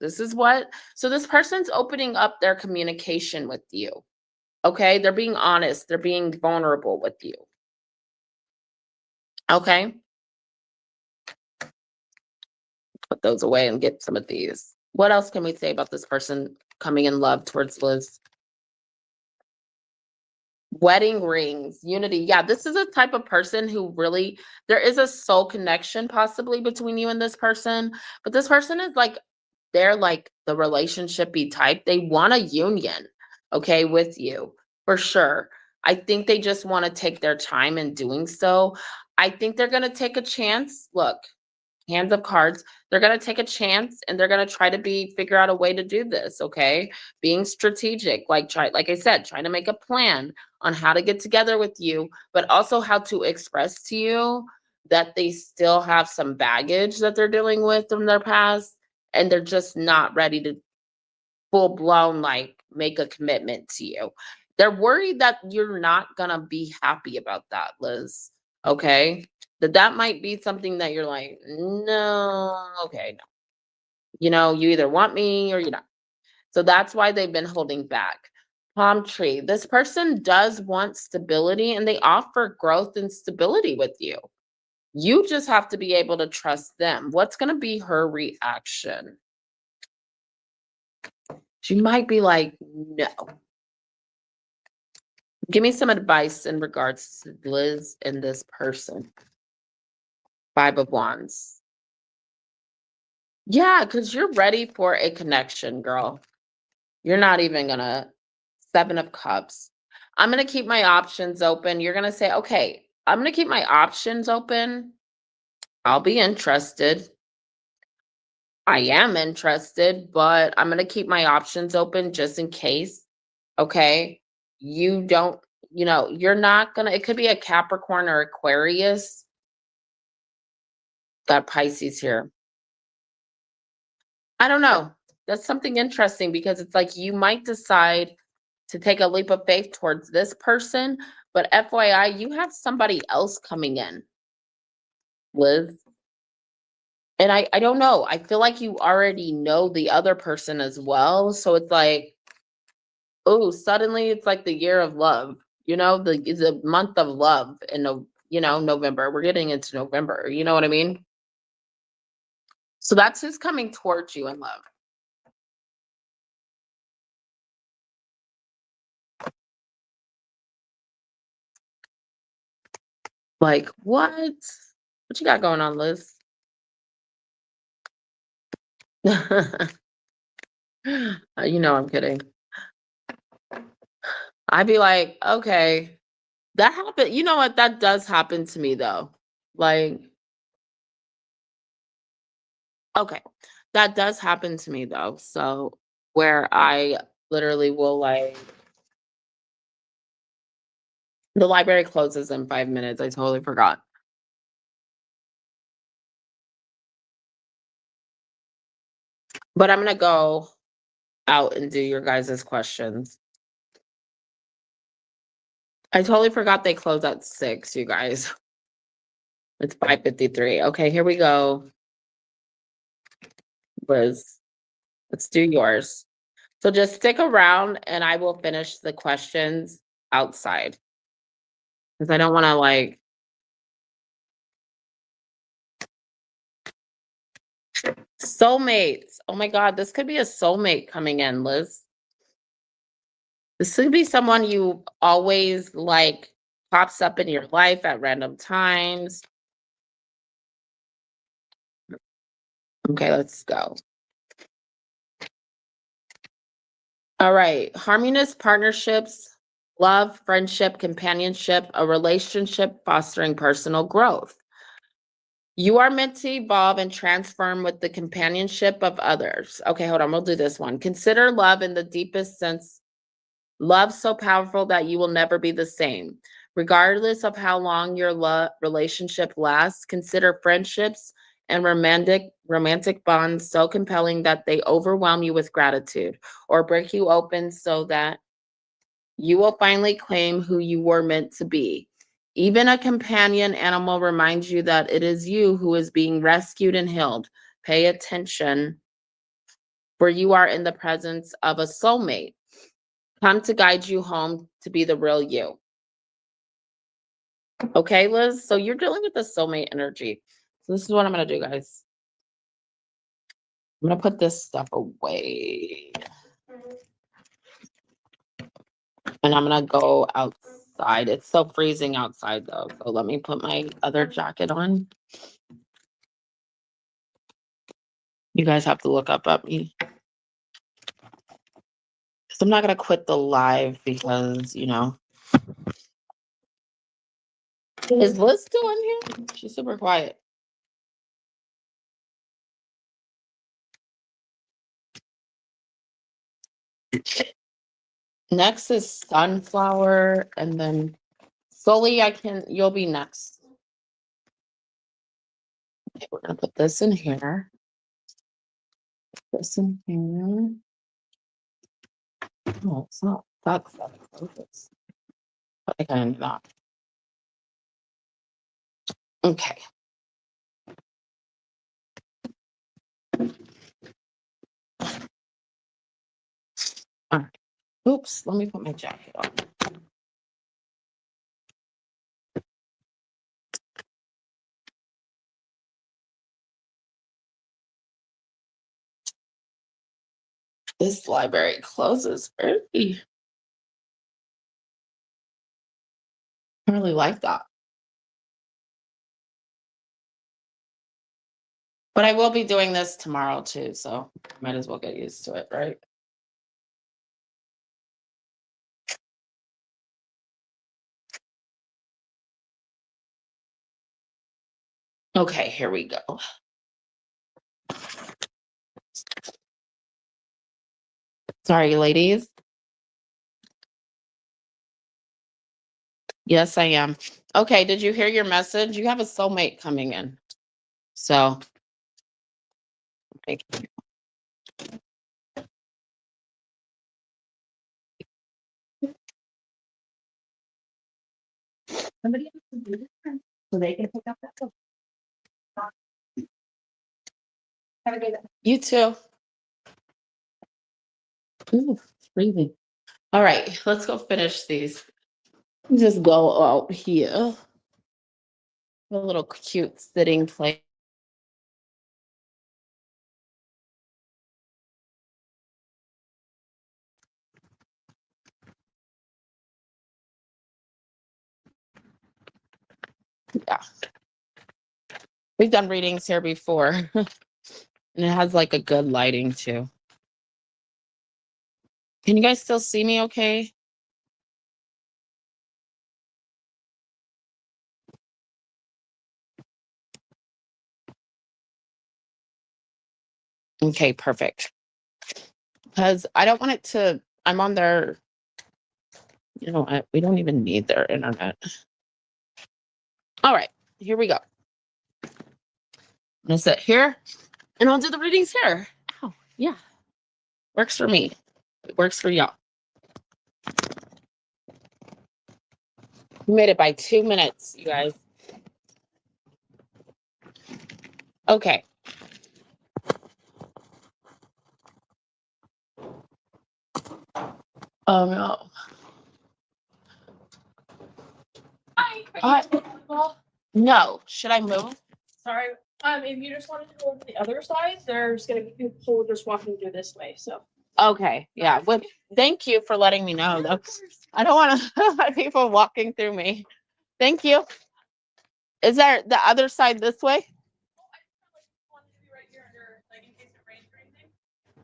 So this person's opening up their communication with you. Okay? They're being honest, they're being vulnerable with you. Okay? Put those away and get some of these. What else can we say about this person coming in love towards Liz? Wedding rings, unity. Yeah, this is a type of person who really, there is a soul connection possibly between you and this person, but this person is like, they're like the relationshipy type. They want a union, okay, with you for sure. I think they just want to take their time in doing so. I think they're going to take a chance. Look, hands of cards, they're going to take a chance and they're going to try to figure out a way to do this, okay? Being strategic, like I said, trying to make a plan on how to get together with you, but also how to express to you that they still have some baggage that they're dealing with from their past and they're just not ready to full blown like make a commitment to you. They're worried that you're not going to be happy about that, Liz. Okay? That might be something that you're like, "No, okay, no." You either want me or you don't. So that's why they've been holding back. Palm tree. This person does want stability and they offer growth and stability with you. You just have to be able to trust them. What's going to be her reaction? She might be like, "No." Give me some advice in regards to Liz and this person. 5 of Wands. Yeah, because you're ready for a connection, girl. You're not even gonna 7 of Cups. I'm gonna keep my options open. You're gonna say, okay, I'm gonna keep my options open. I'll be interested. I am interested, but I'm gonna keep my options open just in case. Okay. You don't, you're not gonna, it could be a Capricorn or Aquarius. Got Pisces here. I don't know. That's something interesting because it's like you might decide to take a leap of faith towards this person, but FYI, you have somebody else coming in, Liz. And I don't know. I feel like you already know the other person as well. So it's like, oh, suddenly it's like the year of love, the month of love in November. We're getting into November. You know what I mean? So that's who's coming towards you in love. Like, what? What you got going on, Liz? I'm kidding. I'd be like, okay, that happened. You know what? That does happen to me though. Like, okay, that does happen to me though. So, where I literally will like, the library closes in 5 minutes. I totally forgot. But I'm going to go out and do your guys' questions. I totally forgot they close at 6, you guys. It's 5:53. Okay, here we go. Liz, let's do yours. So just stick around and I will finish the questions outside. Because I don't want to like soulmates. Oh my God, this could be a soulmate coming in, Liz. This could be someone you always like pops up in your life at random times. Okay, let's go. All right. Harmonious partnerships, love, friendship, companionship, a relationship fostering personal growth. You are meant to evolve and transform with the companionship of others. Okay, hold on. We'll do this one. Consider love in the deepest sense. Love so powerful that you will never be the same. Regardless of how long your relationship lasts, consider friendships and romantic bonds so compelling that they overwhelm you with gratitude or break you open so that you will finally claim who you were meant to be. Even a companion animal reminds you that it is you who is being rescued and healed. Pay attention. where you are in the presence of a soulmate. Come to guide you home to be the real you. Okay, Liz? So you're dealing with the soulmate energy. So this is what I'm going to do, guys. I'm going to put this stuff away. And I'm going to go outside. It's so freezing outside, though. So let me put my other jacket on. You guys have to look up at me. So I'm not going to quit the live because, you know. Is Liz still in here? She's super quiet. Next is sunflower, and then Sully, you'll be next. Okay, we're gonna put this in here. This in here. No, it's not. That's focus. I can do that. Okay. All right. Oops, let me put my jacket on. This library closes early. I really like that. But I will be doing this tomorrow too, so might as well get used to it, right? Okay, here we go. Sorry, ladies. Yes, I am. Okay, did you hear your message? You have a soulmate coming in. So, thank you. Somebody has to do this so they can pick up that book. Have a good day. You too. Ooh, it's freezing. All right, let's go finish these. Just go out here. A little cute sitting place. Yeah. We've done readings here before. And it has like a good lighting too. Can you guys still see me okay? Okay, perfect. Because I don't want it to, I'm on their, you know what? We don't even need their internet. All right, here we go. I'm gonna sit here and I'll do the readings here. Oh, yeah. Works for me. It works for y'all. We made it by 2 minutes, you guys. Okay. Oh no.
Hi.
No. Should I move?
Sorry. If you just wanted to go over the other side, there's gonna be people just walking through this way. So
Okay. Yeah. Well, thank you for letting me know, though. I don't want to have people walking through me. Thank you. Is there the other side this way?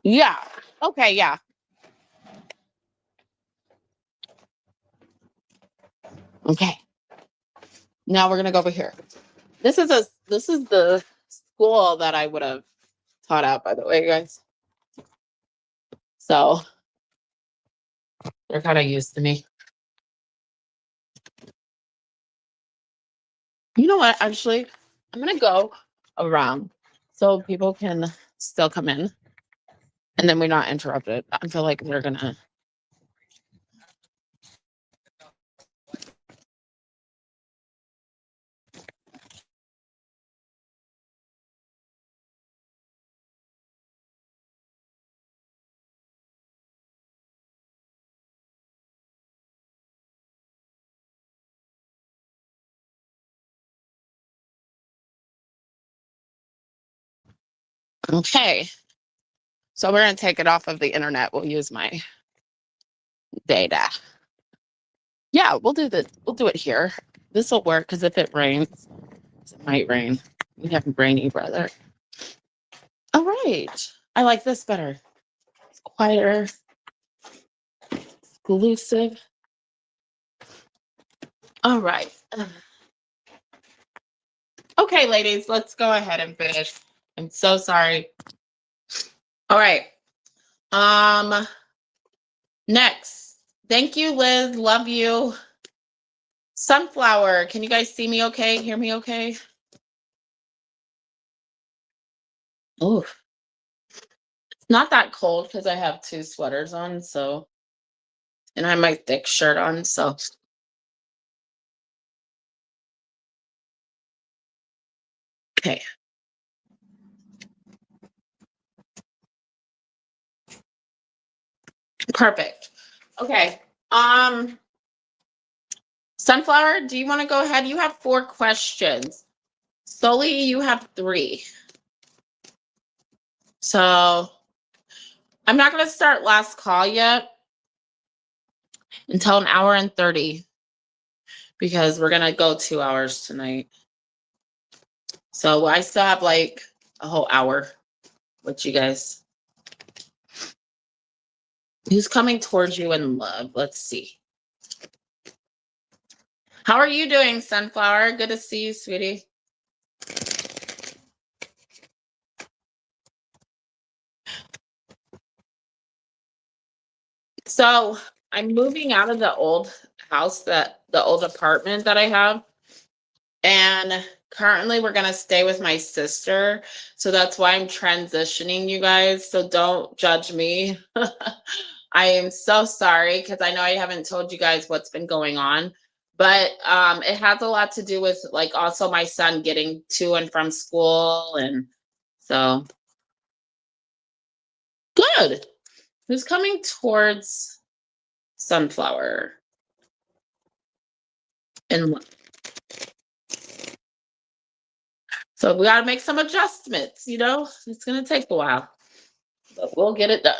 Yeah. Okay. Yeah. Okay. Now we're gonna go over here. This is the school that I would have taught at, by the way, guys. So they're kind of used to me. You know what? Actually, I'm gonna go around so people can still come in, and then we're not interrupted. I feel like they're gonna. Okay. So we're going to take it off of the internet. We'll use my data. Yeah, we'll do it here. This will work because if it rains, it might rain. We have rainy weather. All right. I like this better. It's quieter, exclusive. All right. Okay, ladies, let's go ahead and finish. I'm so sorry. All right. Next. Thank you, Liz. Love you. Sunflower. Can you guys see me okay? Hear me okay? Oh, it's not that cold because I have 2 sweaters on, so, and I have my thick shirt on, so. Okay. Perfect. Okay. Sunflower, do you want to go ahead? You have 4 questions. Sully, you have 3. So I'm not going to start last call yet until 1 hour and 30 because we're going to go 2 hours tonight. So I still have like a whole hour with you guys. Who's coming towards you in love? Let's see. How are you doing, Sunflower? Good to see you, sweetie. So I'm moving out of the old house, the old apartment that I have. And currently we're going to stay with my sister. So that's why I'm transitioning, you guys. So don't judge me. I am so sorry because I know I haven't told you guys what's been going on. But it has a lot to do with like also my son getting to and from school. And so good. Who's coming towards Sunflower? And so we got to make some adjustments, you know, it's going to take a while, but we'll get it done.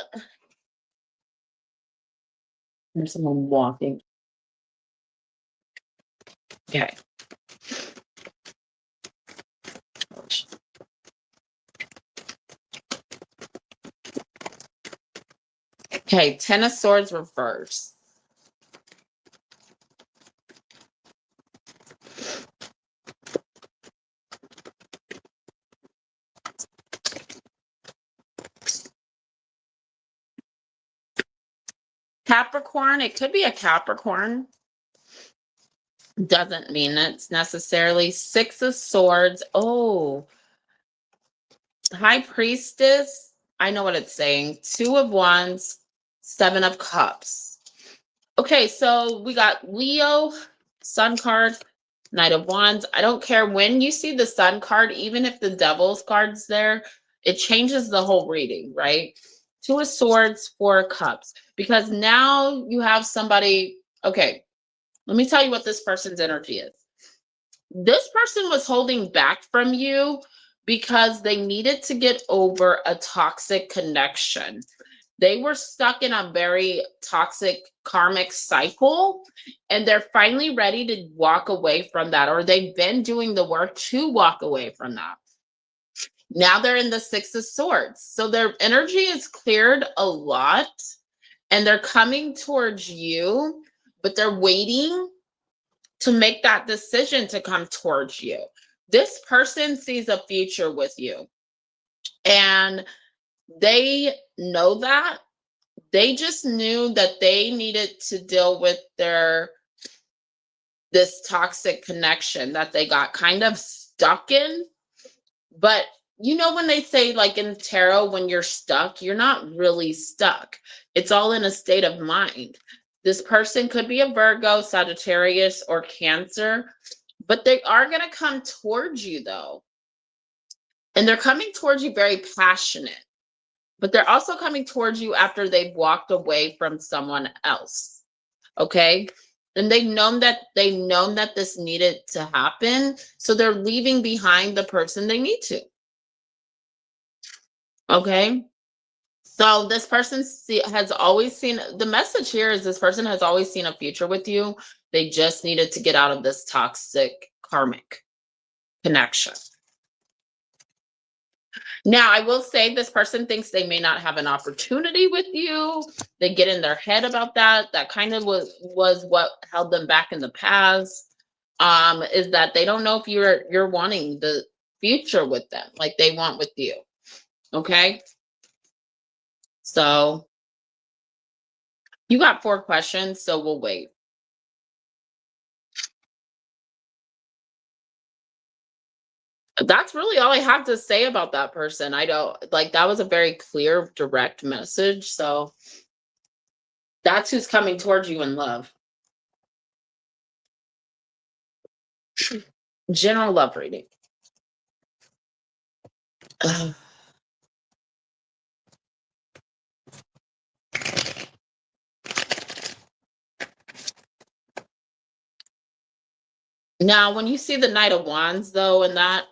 There's someone walking. Okay. Okay, 10 of Swords reverse. Capricorn, it could be a Capricorn. Doesn't mean it's necessarily 6 of Swords. Oh, High Priestess. I know what it's saying. 2 of Wands, 7 of Cups. Okay, so we got Leo, Sun card, Knight of Wands. I don't care when you see the Sun card, even if the Devil's card's there, it changes the whole reading, right? 2 of Swords, 4 of Cups. Because now you have somebody, okay, let me tell you what this person's energy is. This person was holding back from you because they needed to get over a toxic connection. They were stuck in a very toxic karmic cycle, and they're finally ready to walk away from that, or they've been doing the work to walk away from that. Now they're in the 6 of Swords. So their energy is cleared a lot, and they're coming towards you, but they're waiting to make that decision to come towards you. This person sees a future with you, and they know that. They just knew that they needed to deal with this toxic connection that they got kind of stuck in. But you know, when they say like in tarot, when you're stuck, you're not really stuck. It's all in a state of mind. This person could be a Virgo, Sagittarius, or Cancer, but they are going to come towards you though. And they're coming towards you very passionate, but they're also coming towards you after they've walked away from someone else. Okay. And they've known that this needed to happen. So they're leaving behind the person they need to. Okay. So this person has always seen the message here is this person has always seen a future with you. They just needed to get out of this toxic karmic connection. Now, I will say this person thinks they may not have an opportunity with you. They get in their head about that. That kind of was what held them back in the past. Is that they don't know if you're wanting the future with them like they want with you. Okay? So, you got 4 questions, so we'll wait. That's really all I have to say about that person. I don't like that was a very clear, direct message. So that's who's coming towards you in love. General love reading. Ugh. Now, when you see the Knight of Wands, though, and that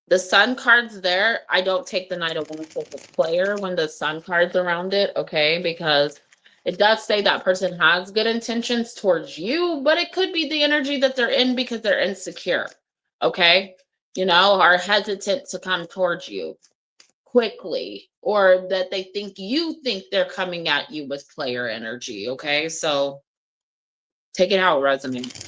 the Sun cards there, I don't take the Knight of Wands as a player when the Sun card's around it, okay? Because it does say that person has good intentions towards you, but it could be the energy that they're in because they're insecure, okay? You know, are hesitant to come towards you quickly, or that they think you think they're coming at you with player energy, okay? So take it how it resonates.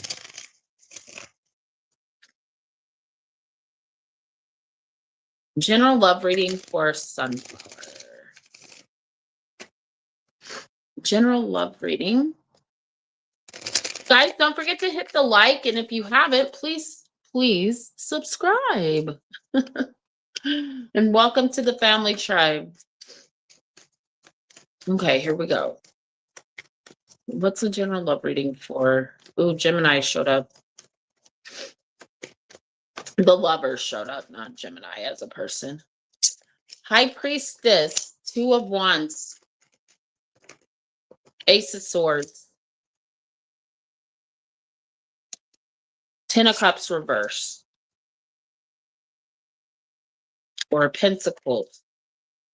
General love reading for Sunflower. General love reading. Guys, don't forget to hit the like, and if you haven't, please subscribe. And welcome to the family tribe. Okay, here we go. What's the general love reading for? Ooh, Gemini showed up. The lovers showed up, not Gemini as a person. High Priestess, 2 of Wands, Ace of Swords, 10 of Cups reverse, or Pentacles.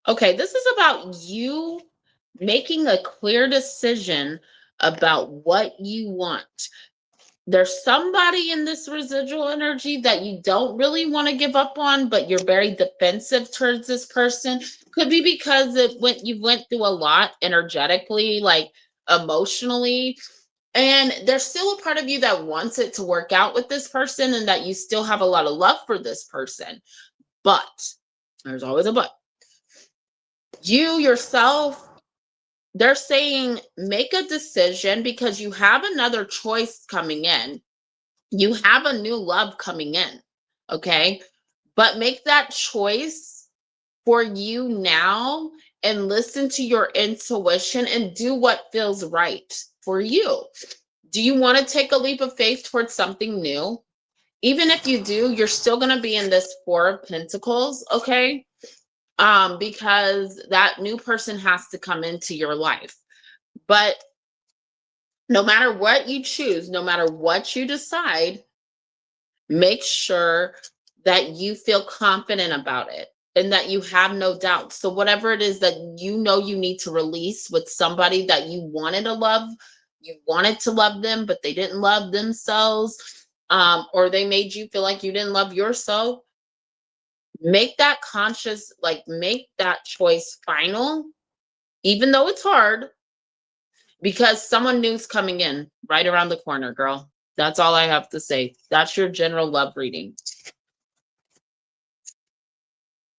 Okay, this is about you making a clear decision about what you want. There's somebody in this residual energy that you don't really want to give up on, but you're very defensive towards this person. Could be because you went through a lot energetically, like emotionally, and there's still a part of you that wants it to work out with this person and that you still have a lot of love for this person. But there's always a but. You yourself, they're saying make a decision because you have another choice coming in. You have a new love coming in, okay? But make that choice for you now and listen to your intuition and do what feels right for you. Do you want to take a leap of faith towards something new? Even if you do, you're still going to be in this 4 of Pentacles, okay? Because that new person has to come into your life. But no matter what you choose, no matter what you decide, make sure that you feel confident about it and that you have no doubts. So whatever it is that you know you need to release with somebody that you wanted to love, you wanted to love them, but they didn't love themselves, or they made you feel like you didn't love yourself, make that conscious, like make that choice final, even though it's hard, because someone new's coming in right around the corner, girl. That's all I have to say. That's your general love reading.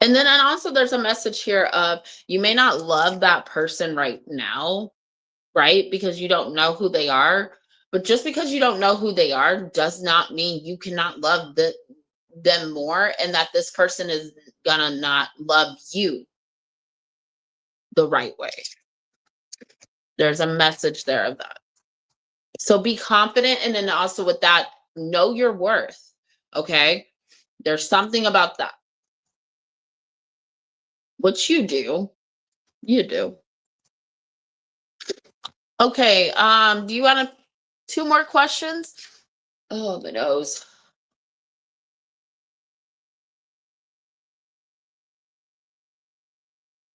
And then and also there's a message here of you may not love that person right now, right? Because you don't know who they are. But just because you don't know who they are does not mean you cannot love them more, and that this person is gonna not love you the right way. There's a message there of that. So be confident, and then also with that, know your worth. Okay. There's something about that. What you do, you do. Okay. Do you want 2 more questions? Oh, the nose.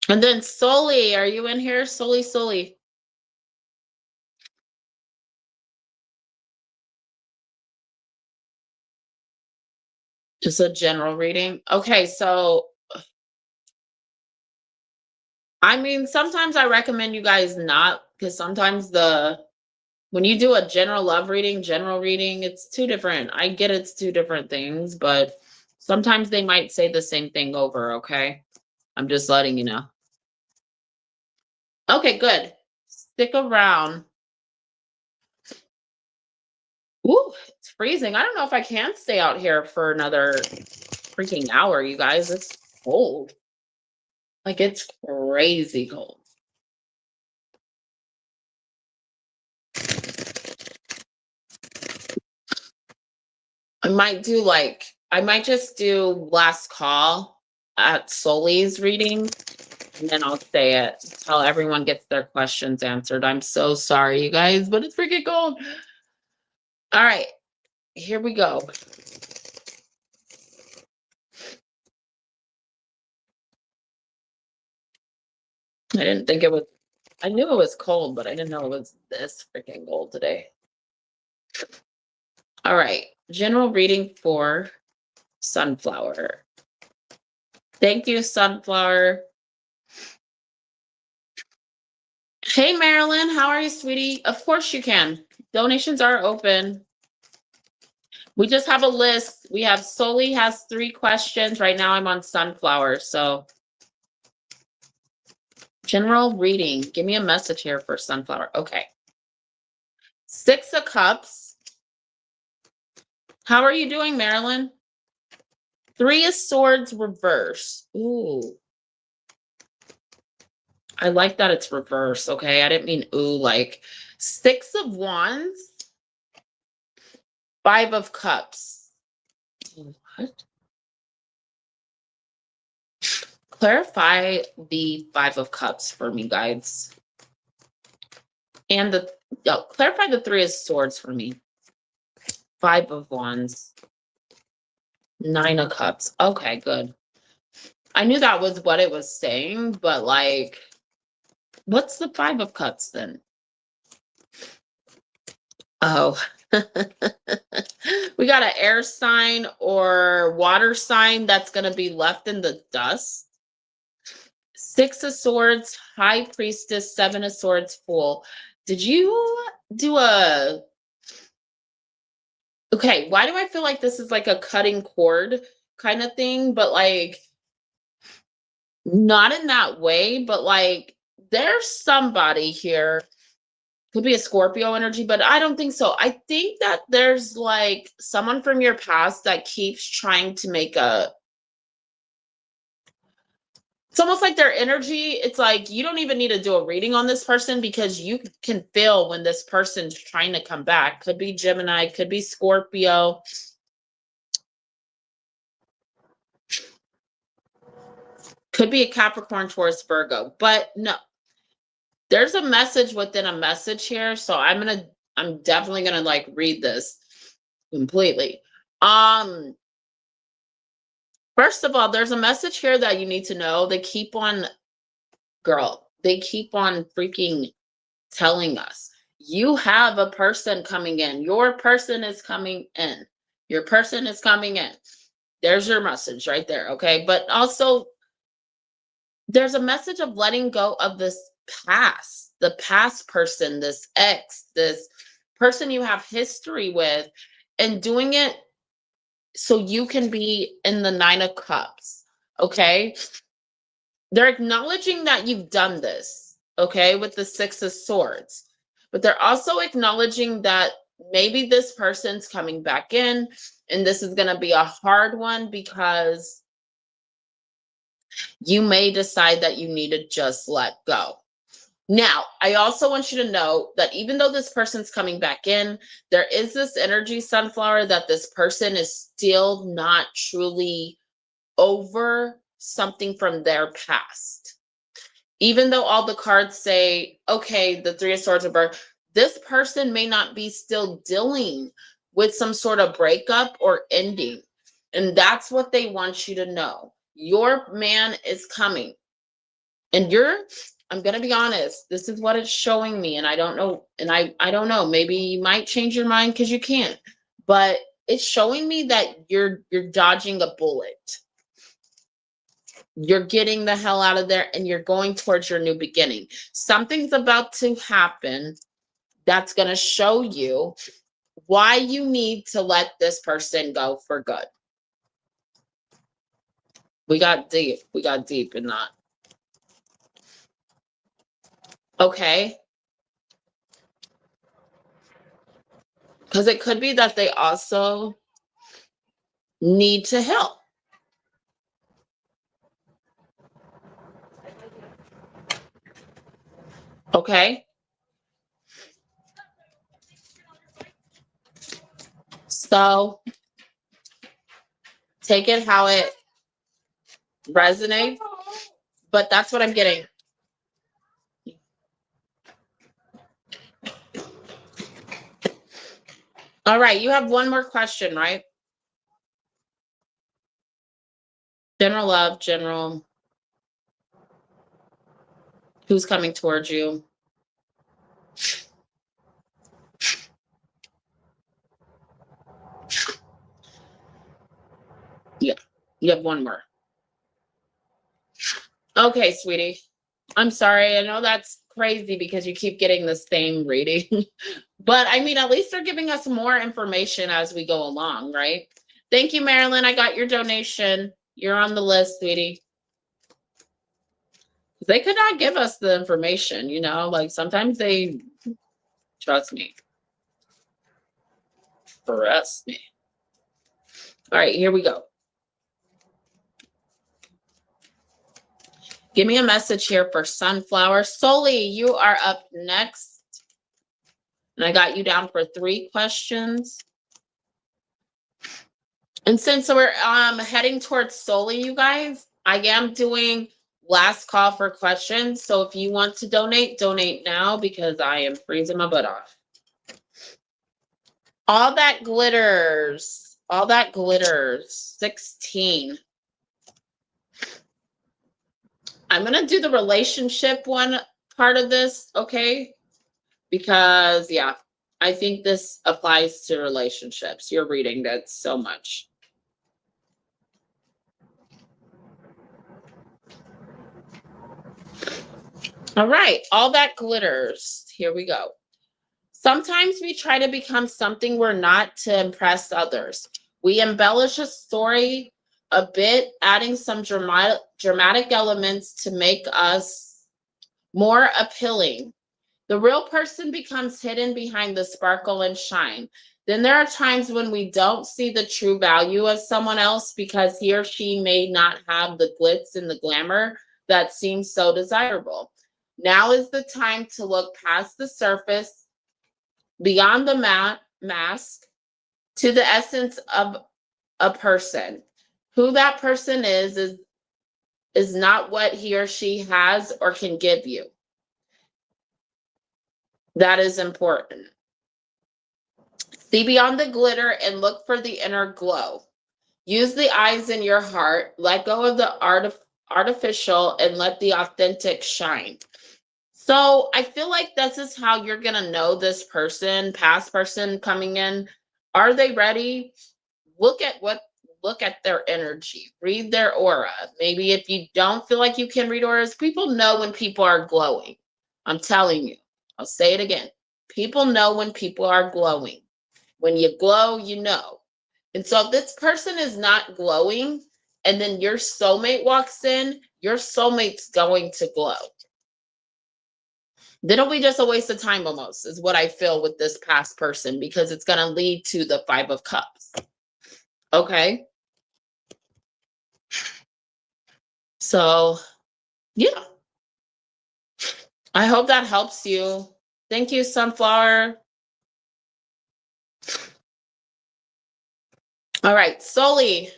And then Soli, are you in here? Soli. Just a general reading. Okay, so I mean, sometimes I recommend you guys not, because sometimes when you do a general reading, it's two different. I get it's two different things, but sometimes they might say the same thing over, okay? I'm just letting you know. Okay, good. Stick around. Ooh, it's freezing. I don't know if I can stay out here for another freaking hour, you guys. It's cold. Like, it's crazy cold. I might just do last call at Soli's reading, and then I'll say it until everyone gets their questions answered. I'm so sorry, you guys, but it's freaking cold. All right, here we go. I knew it was cold, but I didn't know it was this freaking cold today. All right, general reading for Sunflower. Thank you, Sunflower. Hey, Marilyn, how are you, sweetie? Of course you can. Donations are open. We just have a list. We have Soli has 3 questions. Right now I'm on Sunflower, so general reading. Give me a message here for Sunflower. Okay. 6 of Cups. How are you doing, Marilyn? 3 of Swords reverse. Ooh. I like that it's reverse, okay? I didn't mean ooh, like 6 of Wands. 5 of Cups. What? Clarify the 5 of Cups for me, guys. And clarify the 3 of Swords for me. 5 of Wands. 9 of Cups. Okay, good. I knew that was what it was saying, but like, what's the 5 of Cups then? Oh. We got an air sign or water sign that's going to be left in the dust. 6 of Swords, High Priestess, 7 of Swords, Fool. Did you do a... Okay, why do I feel like this is like a cutting cord kind of thing? But like, not in that way, but like, there's somebody here. Could be a Scorpio energy, but I don't think so. I think that there's like someone from your past that keeps trying to make it's almost like their energy. It's like you don't even need to do a reading on this person because you can feel when this person's trying to come back. Could be Gemini, could be Scorpio. Could be a Capricorn, Taurus, Virgo, but no. There's a message within a message here, so I'm definitely gonna like read this completely. First of all, there's a message here that you need to know. They keep on freaking telling us you have a person coming in. Your person is coming in. Your person is coming in. There's your message right there, okay? But also, there's a message of letting go of this past, the past person, this ex, this person you have history with, and doing it so you can be in the 9 of Cups, okay? They're acknowledging that you've done this, okay, with the 6 of Swords. But they're also acknowledging that maybe this person's coming back in, and this is going to be a hard one because you may decide that you need to just let go. Now, I also want you to know that even though this person's coming back in, there is this energy, Sunflower, that this person is still not truly over something from their past. Even though all the cards say, okay, the 3 of Swords are birth, this person may not be still dealing with some sort of breakup or ending. And that's what they want you to know. Your man is coming. And I'm gonna be honest, this is what it's showing me, and I don't know, and I don't know, maybe you might change your mind because you can't, but it's showing me that you're dodging a bullet. You're getting the hell out of there and you're going towards your new beginning. Something's about to happen that's gonna show you why you need to let this person go for good. We got deep in that. Okay. Because it could be that they also need to heal. Okay. So take it how it resonates, but that's what I'm getting. All right, you have one more question, right? General love, general. Who's coming towards you? Yeah, you have one more. Okay, sweetie. I'm sorry. I know that's crazy because you keep getting the same reading. But I mean, at least they're giving us more information as we go along, right? Thank you, Marilyn. I got your donation. You're on the list, sweetie. They could not give us the information, like sometimes they trust me. Trust me. All right, here we go. Give me a message here for Sunflower. Soli, you are up next. And I got you down for 3 questions. And since we're heading towards Soli, you guys, I am doing last call for questions. So if you want to donate now because I am freezing my butt off. All that glitters. 16. I'm going to do the relationship one part of this, okay? Because, yeah, I think this applies to relationships. You're reading that so much. All right, all that glitters. Here we go. Sometimes we try to become something we're not to impress others. We embellish a story a bit, adding some dramatic elements to make us more appealing. The real person becomes hidden behind the sparkle and shine. Then there are times when we don't see the true value of someone else because he or she may not have the glitz and the glamour that seems so desirable. Now is the time to look past the surface, beyond the mask, to the essence of a person. Who that person is not what he or she has or can give you. That is important. See beyond the glitter and look for the inner glow. Use the eyes in your heart. Let go of the artificial and let the authentic shine. So I feel like this is how you're going to know this person, past person coming in. Are they ready? Look at their energy. Read their aura. Maybe if you don't feel like you can read auras, people know when people are glowing. I'm telling you. I'll say it again. People know when people are glowing. When you glow, you know. And so if this person is not glowing and then your soulmate walks in, your soulmate's going to glow. Then it'll be just a waste of time almost, is what I feel with this past person, because it's going to lead to the 5 of Cups. Okay. So, yeah. I hope that helps you. Thank you, Sunflower. All right, Soli.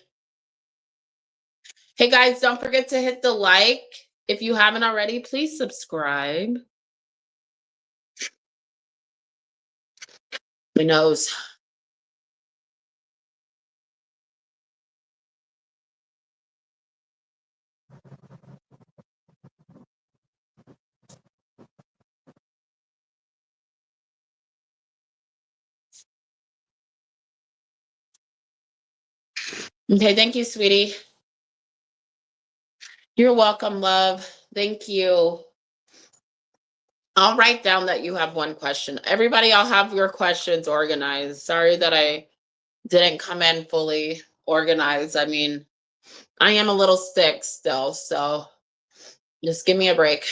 Hey guys, don't forget to hit the like. If you haven't already, please subscribe. My nose. Okay, thank you, sweetie. You're welcome, love. Thank you. I'll write down that you have one question. Everybody, I'll have your questions organized. Sorry that I didn't come in fully organized. I mean, I am a little sick still, so just give me a break.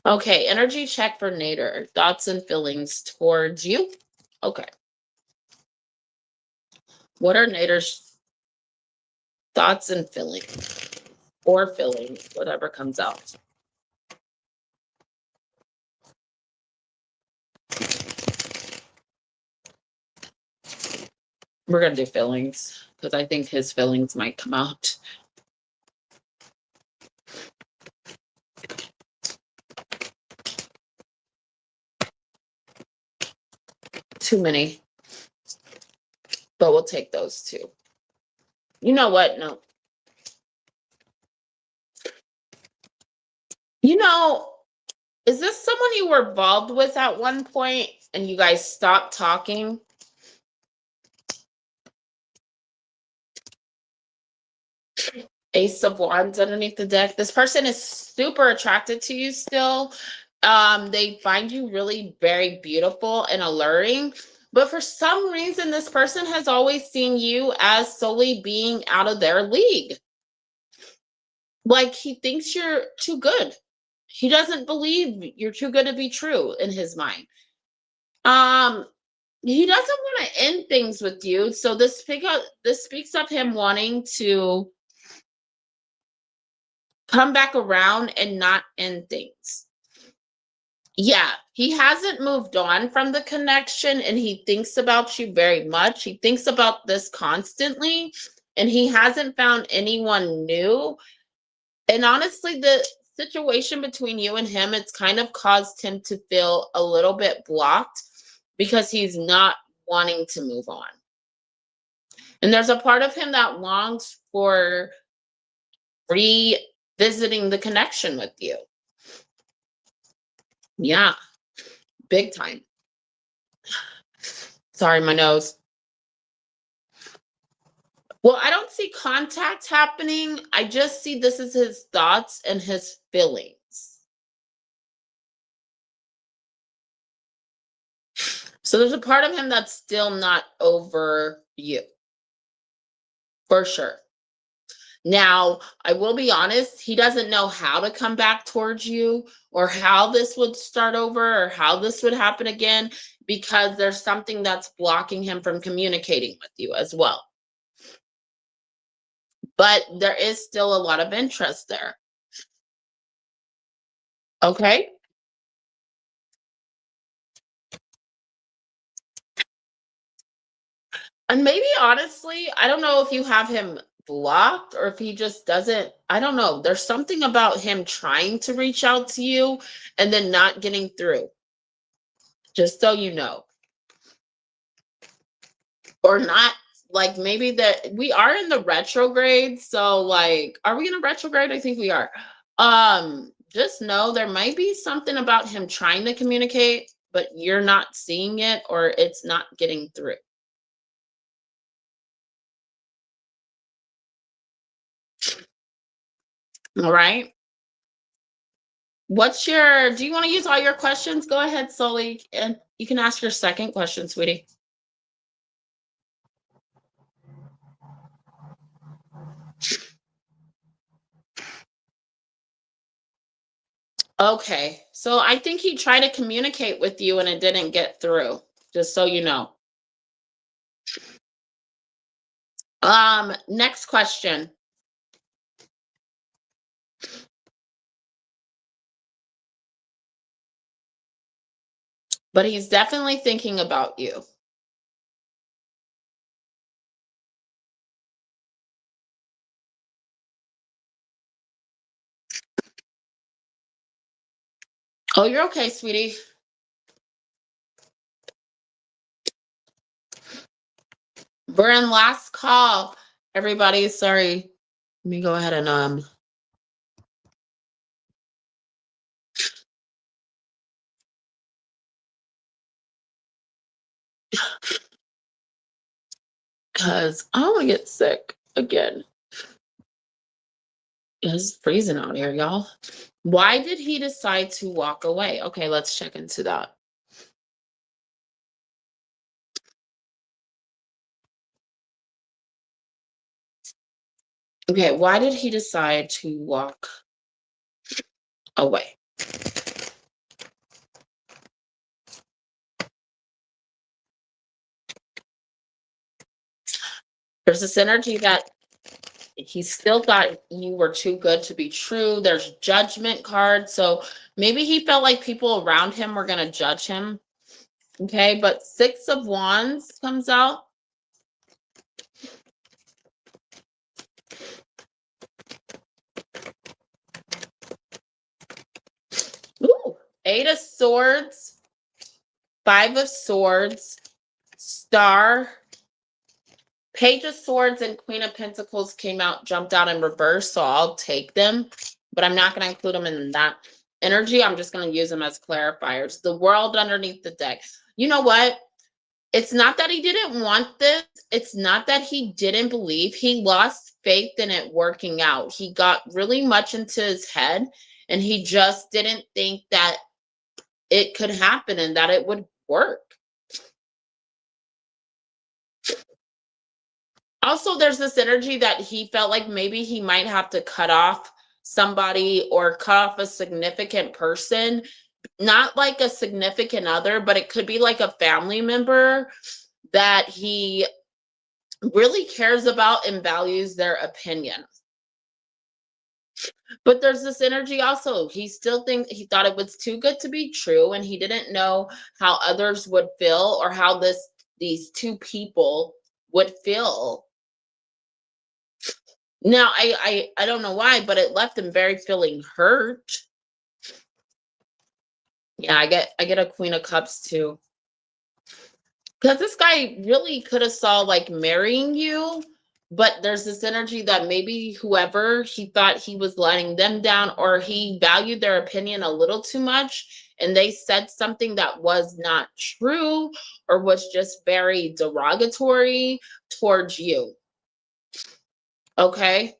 Okay, energy check for Nader. Thoughts and feelings towards you. Okay. What are Nader's thoughts and feelings? Or feelings, whatever comes out. We're going to do feelings because I think his feelings might come out. Too many, but we'll take those two. You know what? No. You know, is this someone you were involved with at one point and you guys stopped talking? Ace of Wands underneath the deck. This person is super attracted to you still. They find you really very beautiful and alluring. But for some reason, this person has always seen you as solely being out of their league. Like he thinks you're too good. He doesn't believe you're too good to be true in his mind. He doesn't want to end things with you. So this speaks of him wanting to come back around and not end things. Yeah, he hasn't moved on from the connection and he thinks about you very much. He thinks about this constantly and he hasn't found anyone new. And honestly, the situation between you and him, it's kind of caused him to feel a little bit blocked because he's not wanting to move on. And there's a part of him that longs for revisiting the connection with you. Yeah, big time. Sorry, my nose. Well, I don't see contact happening. I just see this is his thoughts and his feelings. So there's a part of him that's still not over you. For sure. Now, I will be honest, he doesn't know how to come back towards you or how this would start over or how this would happen again because there's something that's blocking him from communicating with you as well. But there is still a lot of interest there. Okay? And maybe honestly, I don't know if you have him blocked or if he just doesn't. I don't know. There's something about him trying to reach out to you and then not getting through. Just so you know. Or not, like maybe that we are in the retrograde. So like, are we in a retrograde? I think we are. Just know there might be something about him trying to communicate, but you're not seeing it or it's not getting through. All right. Do you want to use all your questions? Go ahead, Sully, and you can ask your second question, sweetie. Okay, so I think he tried to communicate with you and it didn't get through, just so you know. Next question. But he's definitely thinking about you. Oh, you're okay, sweetie. We're in last call. Everybody, sorry. Let me go ahead and Because I don't want to get sick again. It's freezing out here, y'all. Why did he decide to walk away? Okay, let's check into that. Okay, why did he decide to walk away? There's this energy that he still thought you were too good to be true. There's judgment cards. So maybe he felt like people around him were going to judge him. Okay, but 6 of Wands comes out. Ooh, 8 of Swords, 5 of Swords, Star, Page of Swords, and Queen of Pentacles came out, jumped out in reverse, so I'll take them, but I'm not going to include them in that energy. I'm just going to use them as clarifiers. The World underneath the deck. You know what? It's not that he didn't want this. It's not that he didn't believe. He lost faith in it working out. He got really much into his head, and he just didn't think that it could happen and that it would work. Also, there's this energy that he felt like maybe he might have to cut off somebody or cut off a significant person, not like a significant other, but it could be like a family member that he really cares about and values their opinion. But there's this energy also. He thought it was too good to be true, and he didn't know how others would feel or how these two people would feel. Now, I don't know why, but it left him very feeling hurt. Yeah, I get a Queen of Cups too. Because this guy really could have saw like marrying you, but there's this energy that maybe whoever he thought he was letting them down, or he valued their opinion a little too much, and they said something that was not true or was just very derogatory towards you. Okay?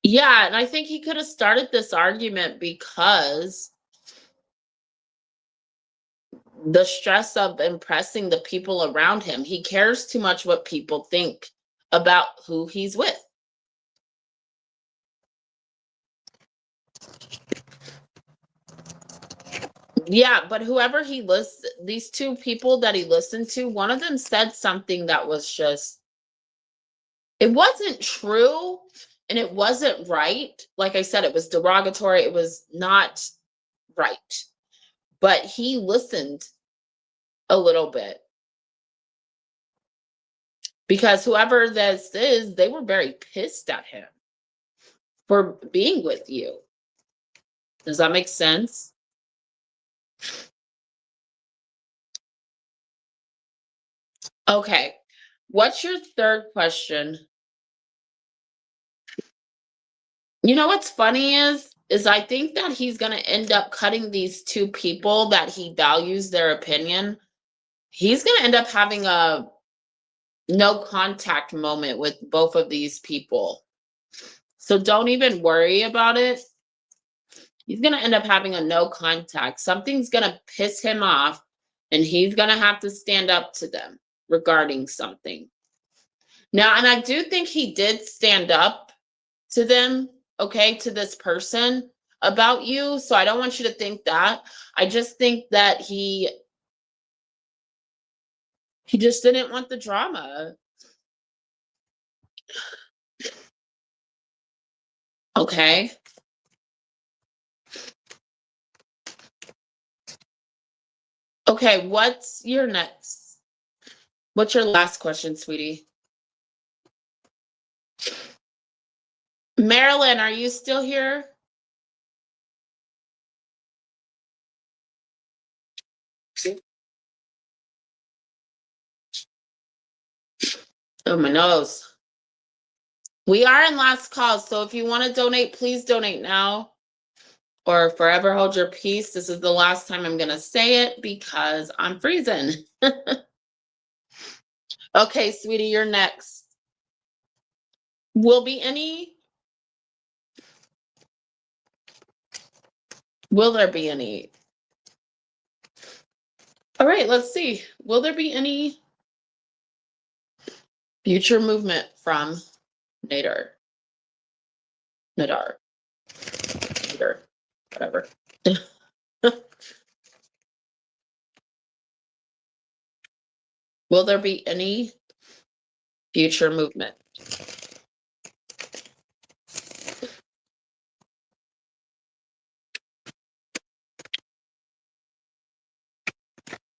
Yeah, and I think he could have started this argument because the stress of impressing the people around him. He cares too much what people think about who he's with. Yeah, but whoever he lists, these two people that he listened to, one of them said something that was just, it wasn't true and it wasn't right. Like I said, it was derogatory. It was not right. But he listened a little bit. Because whoever this is, they were very pissed at him for being with you. Does that make sense? Okay. What's your third question? You know what's funny is I think that he's going to end up cutting these two people that he values their opinion. He's going to end up having a no contact moment with both of these people. So don't even worry about it. He's going to end up having a no contact. Something's going to piss him off, and he's going to have to stand up to them regarding something. Now, and I do think he did stand up to them, okay, to this person about you. So I don't want you to think that. I just think that he just didn't want the drama. Okay. Okay, what's your next? What's your last question, sweetie? Marilyn, are you still here? Oh, my nose. We are in last call, so if you want to donate, please donate now. or forever hold your peace. This is the last time I'm going to say it because I'm freezing. Okay, sweetie, you're next. Will there be any? All right, let's see. Will there be any future movement from Nadar? Nadar. Whatever. Will there be any future movement?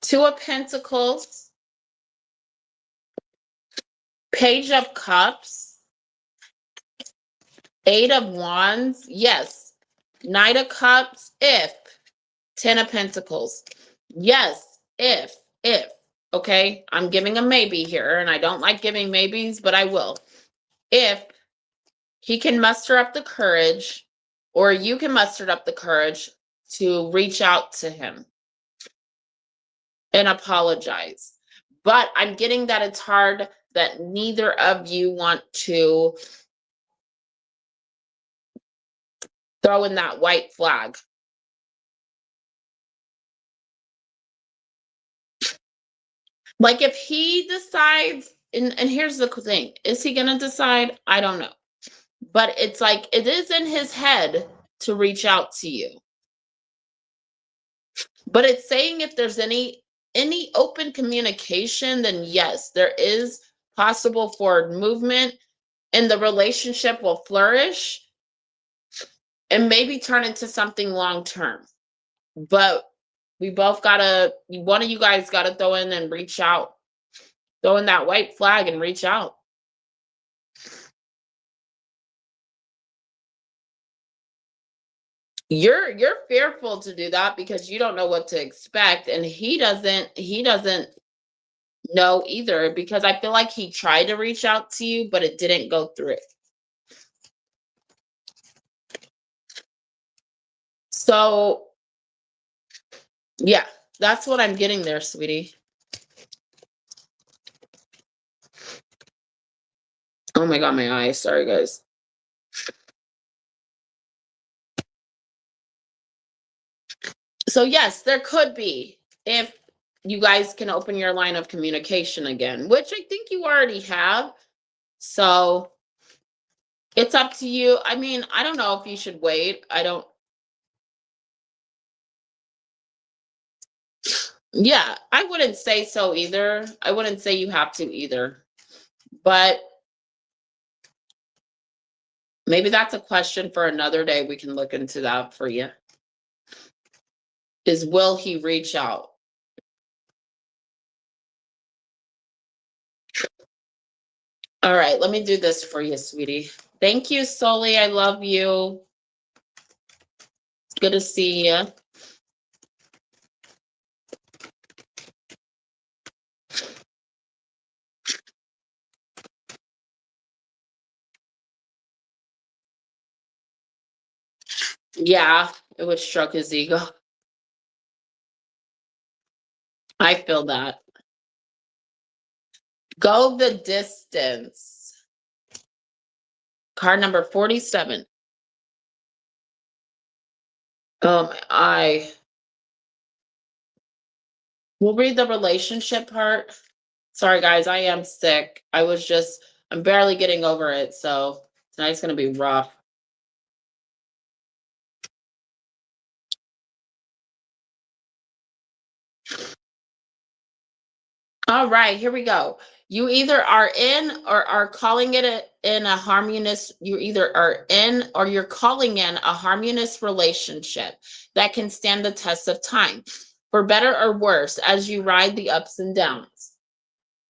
Two of Pentacles, Page of Cups, Eight of Wands, yes. Knight of Cups, if. Ten of Pentacles, yes, if. Okay, I'm giving a maybe here, and I don't like giving maybes, but I will. If he can muster up the courage, or you can muster up the courage to reach out to him and apologize. But I'm getting that it's hard, that neither of you want to throw in that white flag. Like if he decides, and here's the thing, is he going to decide? I don't know. But it's like, it is in his head to reach out to you. But it's saying if there's any open communication, then yes, there is possible forward movement and the relationship will flourish and maybe turn into something long term. But we both gotta, one of you guys gotta throw in and reach out. Throw in that white flag and reach out. You're fearful to do that because you don't know what to expect, and he doesn't know either, because I feel like he tried to reach out to you, but it didn't go through. So yeah, that's what I'm getting there, sweetie. Oh my God, my eyes. Sorry, guys. So yes, there could be, if you guys can open your line of communication again, which I think you already have. So it's up to you. I mean, I don't know if you should wait. Yeah, I wouldn't say so either. I wouldn't say you have to either. But maybe that's a question for another day. We can look into that for you. Is will he reach out? All right, let me do this for you, sweetie. Thank you, Soli. I love you. It's good to see you. Yeah, it would stroke his ego. I feel that. Go the distance. Card number 47. We'll read the relationship part. Sorry, guys, I am sick. I'm barely getting over it, so tonight's going to be rough. All right, here we go. You either are in or are calling it in a harmonious, you either are in or you're calling in a harmonious relationship that can stand the test of time, for better or worse, as you ride the ups and downs.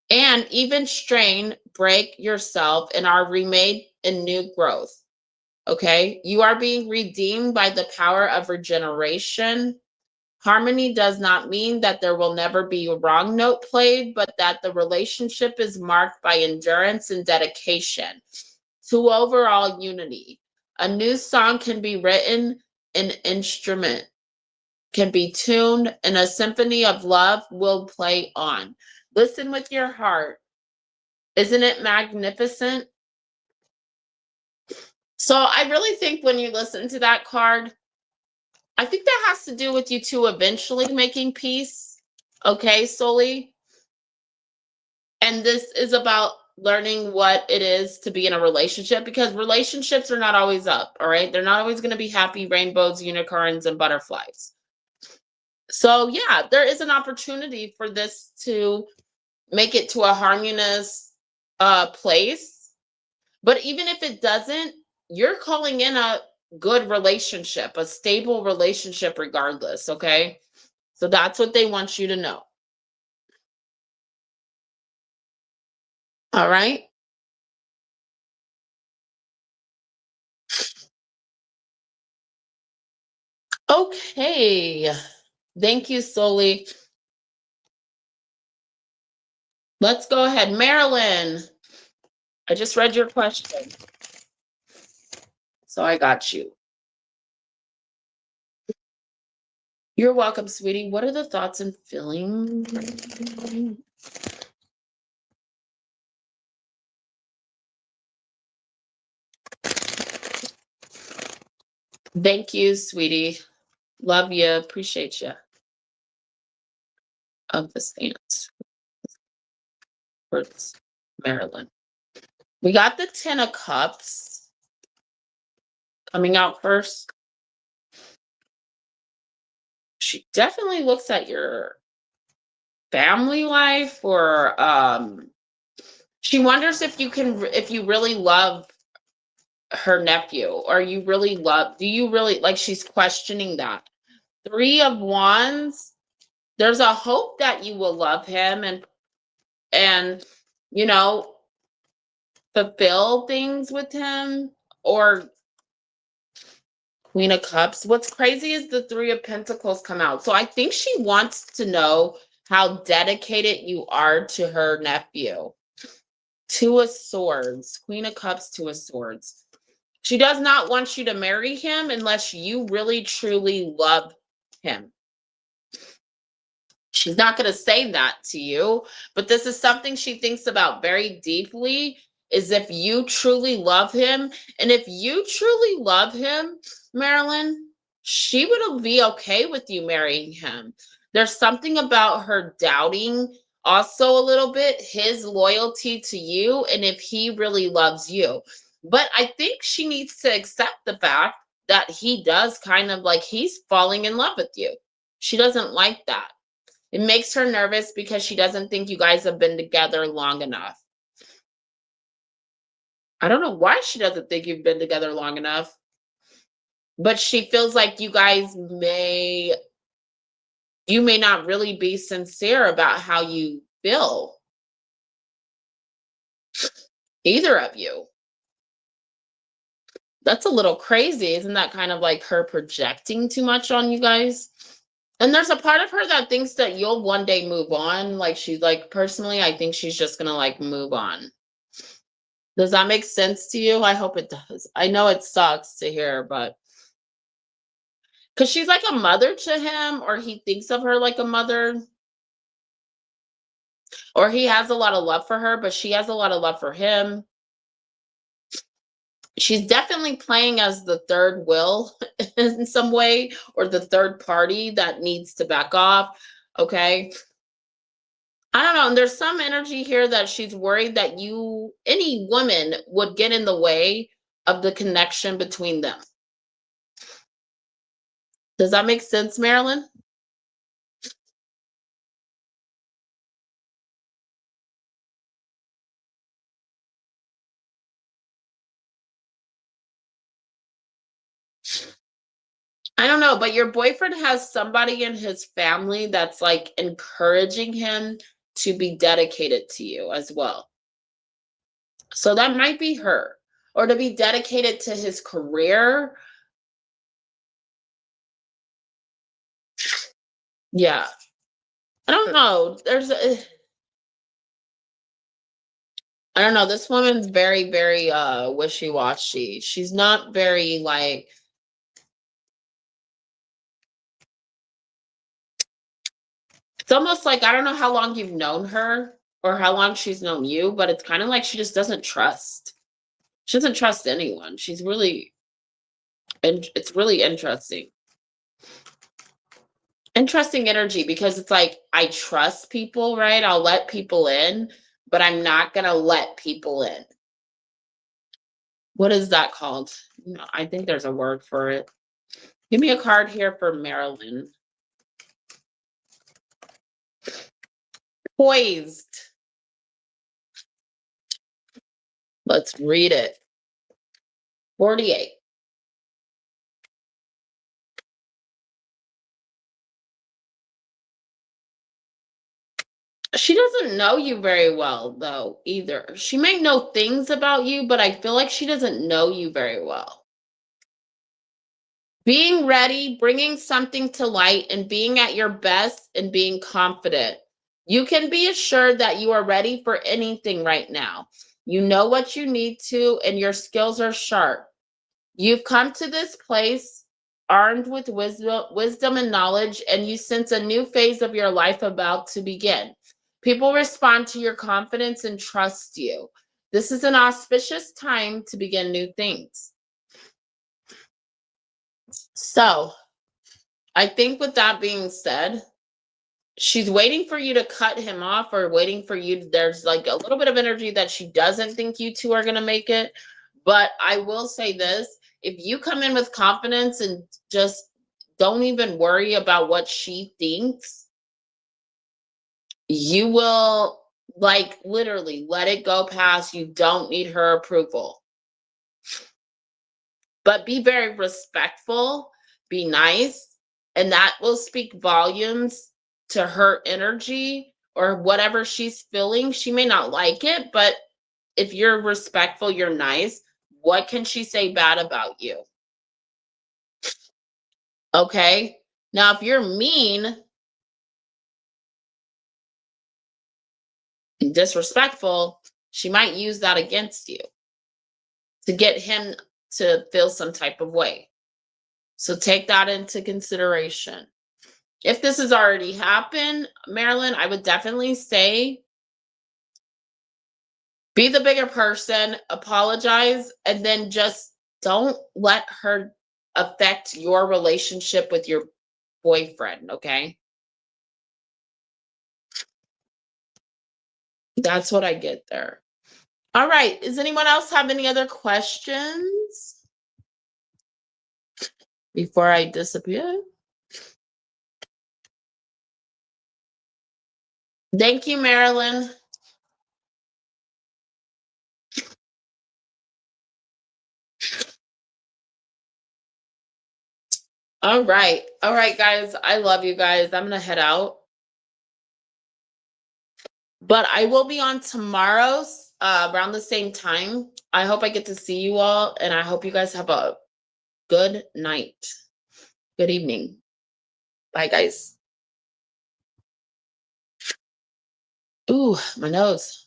And even strain, break yourself, and are remade in new growth. Okay? You are being redeemed by the power of regeneration. Harmony does not mean that there will never be a wrong note played, but that the relationship is marked by endurance and dedication to overall unity. A new song can be written an instrument can be tuned and a symphony of love will play on. Listen with your heart. Isn't it magnificent? So I really think when you listen to that card, I think that has to do with you two eventually making peace. Okay, Soli. And this is about learning what it is to be in a relationship, because relationships are not always up, all right? They're not always going to be happy rainbows, unicorns, and butterflies. So yeah, there is an opportunity for this to make it to a harmonious place. But even if it doesn't, you're calling in a good relationship, a stable relationship regardless, okay? So that's what they want you to know. All right? Okay. Thank you, Soli. Let's go ahead. Marilyn, I just read your question. So I got you. You're welcome, sweetie. What are the thoughts and feelings? Thank you, sweetie. Love you. Appreciate you. Of the stance. Words, Marilyn. We got the 10 of Cups coming out first. She definitely looks at your family life, or she wonders if you really love her nephew, or do you really like, she's questioning that. 3 of Wands, there's a hope that you will love him and you know, fulfill things with him, or Queen of Cups. What's crazy is the 3 of Pentacles come out. So I think she wants to know how dedicated you are to her nephew. 2 of Swords, Queen of Cups, 2 of Swords. She does not want you to marry him unless you really truly love him. She's not going to say that to you, but this is something she thinks about very deeply, is if you truly love him. And if you truly love him, Marilyn, she would be okay with you marrying him. There's something about her doubting also a little bit his loyalty to you and if he really loves you. But I think she needs to accept the fact that he does kind of like he's falling in love with you. She doesn't like that. It makes her nervous because she doesn't think you guys have been together long enough. I don't know why she doesn't think you've been together long enough, but she feels like you may not really be sincere about how you feel. Either of you. That's a little crazy. Isn't that kind of like her projecting too much on you guys? And there's a part of her that thinks that you'll one day move on. Like, she's like, personally, I think she's just going to like move on. Does that make sense to you? I hope it does. I know it sucks to hear, but because she's like a mother to him, or he thinks of her like a mother, or he has a lot of love for her, but she has a lot of love for him. She's definitely playing as the third wheel in some way, or the third party that needs to back off. Okay. I don't know. And there's some energy here that she's worried that any woman would get in the way of the connection between them. Does that make sense, Marilyn? I don't know, but your boyfriend has somebody in his family that's like encouraging him to be dedicated to you as well. So that might be her, or to be dedicated to his career. Yeah. I don't know. I don't know. This woman's very, very wishy-washy. She's not very like It's almost like, I don't know how long you've known her or how long she's known you, but it's kind of like she just doesn't trust. She doesn't trust anyone. And it's really interesting. Interesting energy, because it's like, I trust people, right? I'll let people in, but I'm not going to let people in. What is that called? I think there's a word for it. Give me a card here for Marilyn. Poised. Let's read it. 48. She doesn't know you very well, though, either. She might know things about you, but I feel like she doesn't know you very well. Being ready, bringing something to light, and being at your best and being confident. You can be assured that you are ready for anything right now. You know what you need to, and your skills are sharp. You've come to this place armed with wisdom and knowledge, and you sense a new phase of your life about to begin. People respond to your confidence and trust you. This is an auspicious time to begin new things. So, I think with that being said, she's waiting for you to cut him off, or waiting for you. There's like a little bit of energy that she doesn't think you two are going to make it. But I will say this, if you come in with confidence and just don't even worry about what she thinks, you will, like, literally let it go past. You don't need her approval. But be very respectful, be nice, and that will speak volumes to her energy or whatever she's feeling. She may not like it, but if you're respectful, you're nice, what can she say bad about you? Okay. Now, if you're mean and disrespectful, she might use that against you to get him to feel some type of way. So take that into consideration. If this has already happened, Marilyn, I would definitely say be the bigger person, apologize, and then just don't let her affect your relationship with your boyfriend, okay? That's what I get there. All right. Does anyone else have any other questions before I disappear? Thank you, Marilyn. All right. All right, guys. I love you guys. I'm going to head out. But I will be on tomorrow's around the same time. I hope I get to see you all, and I hope you guys have a good night. Good evening. Bye, guys. Ooh, my nose.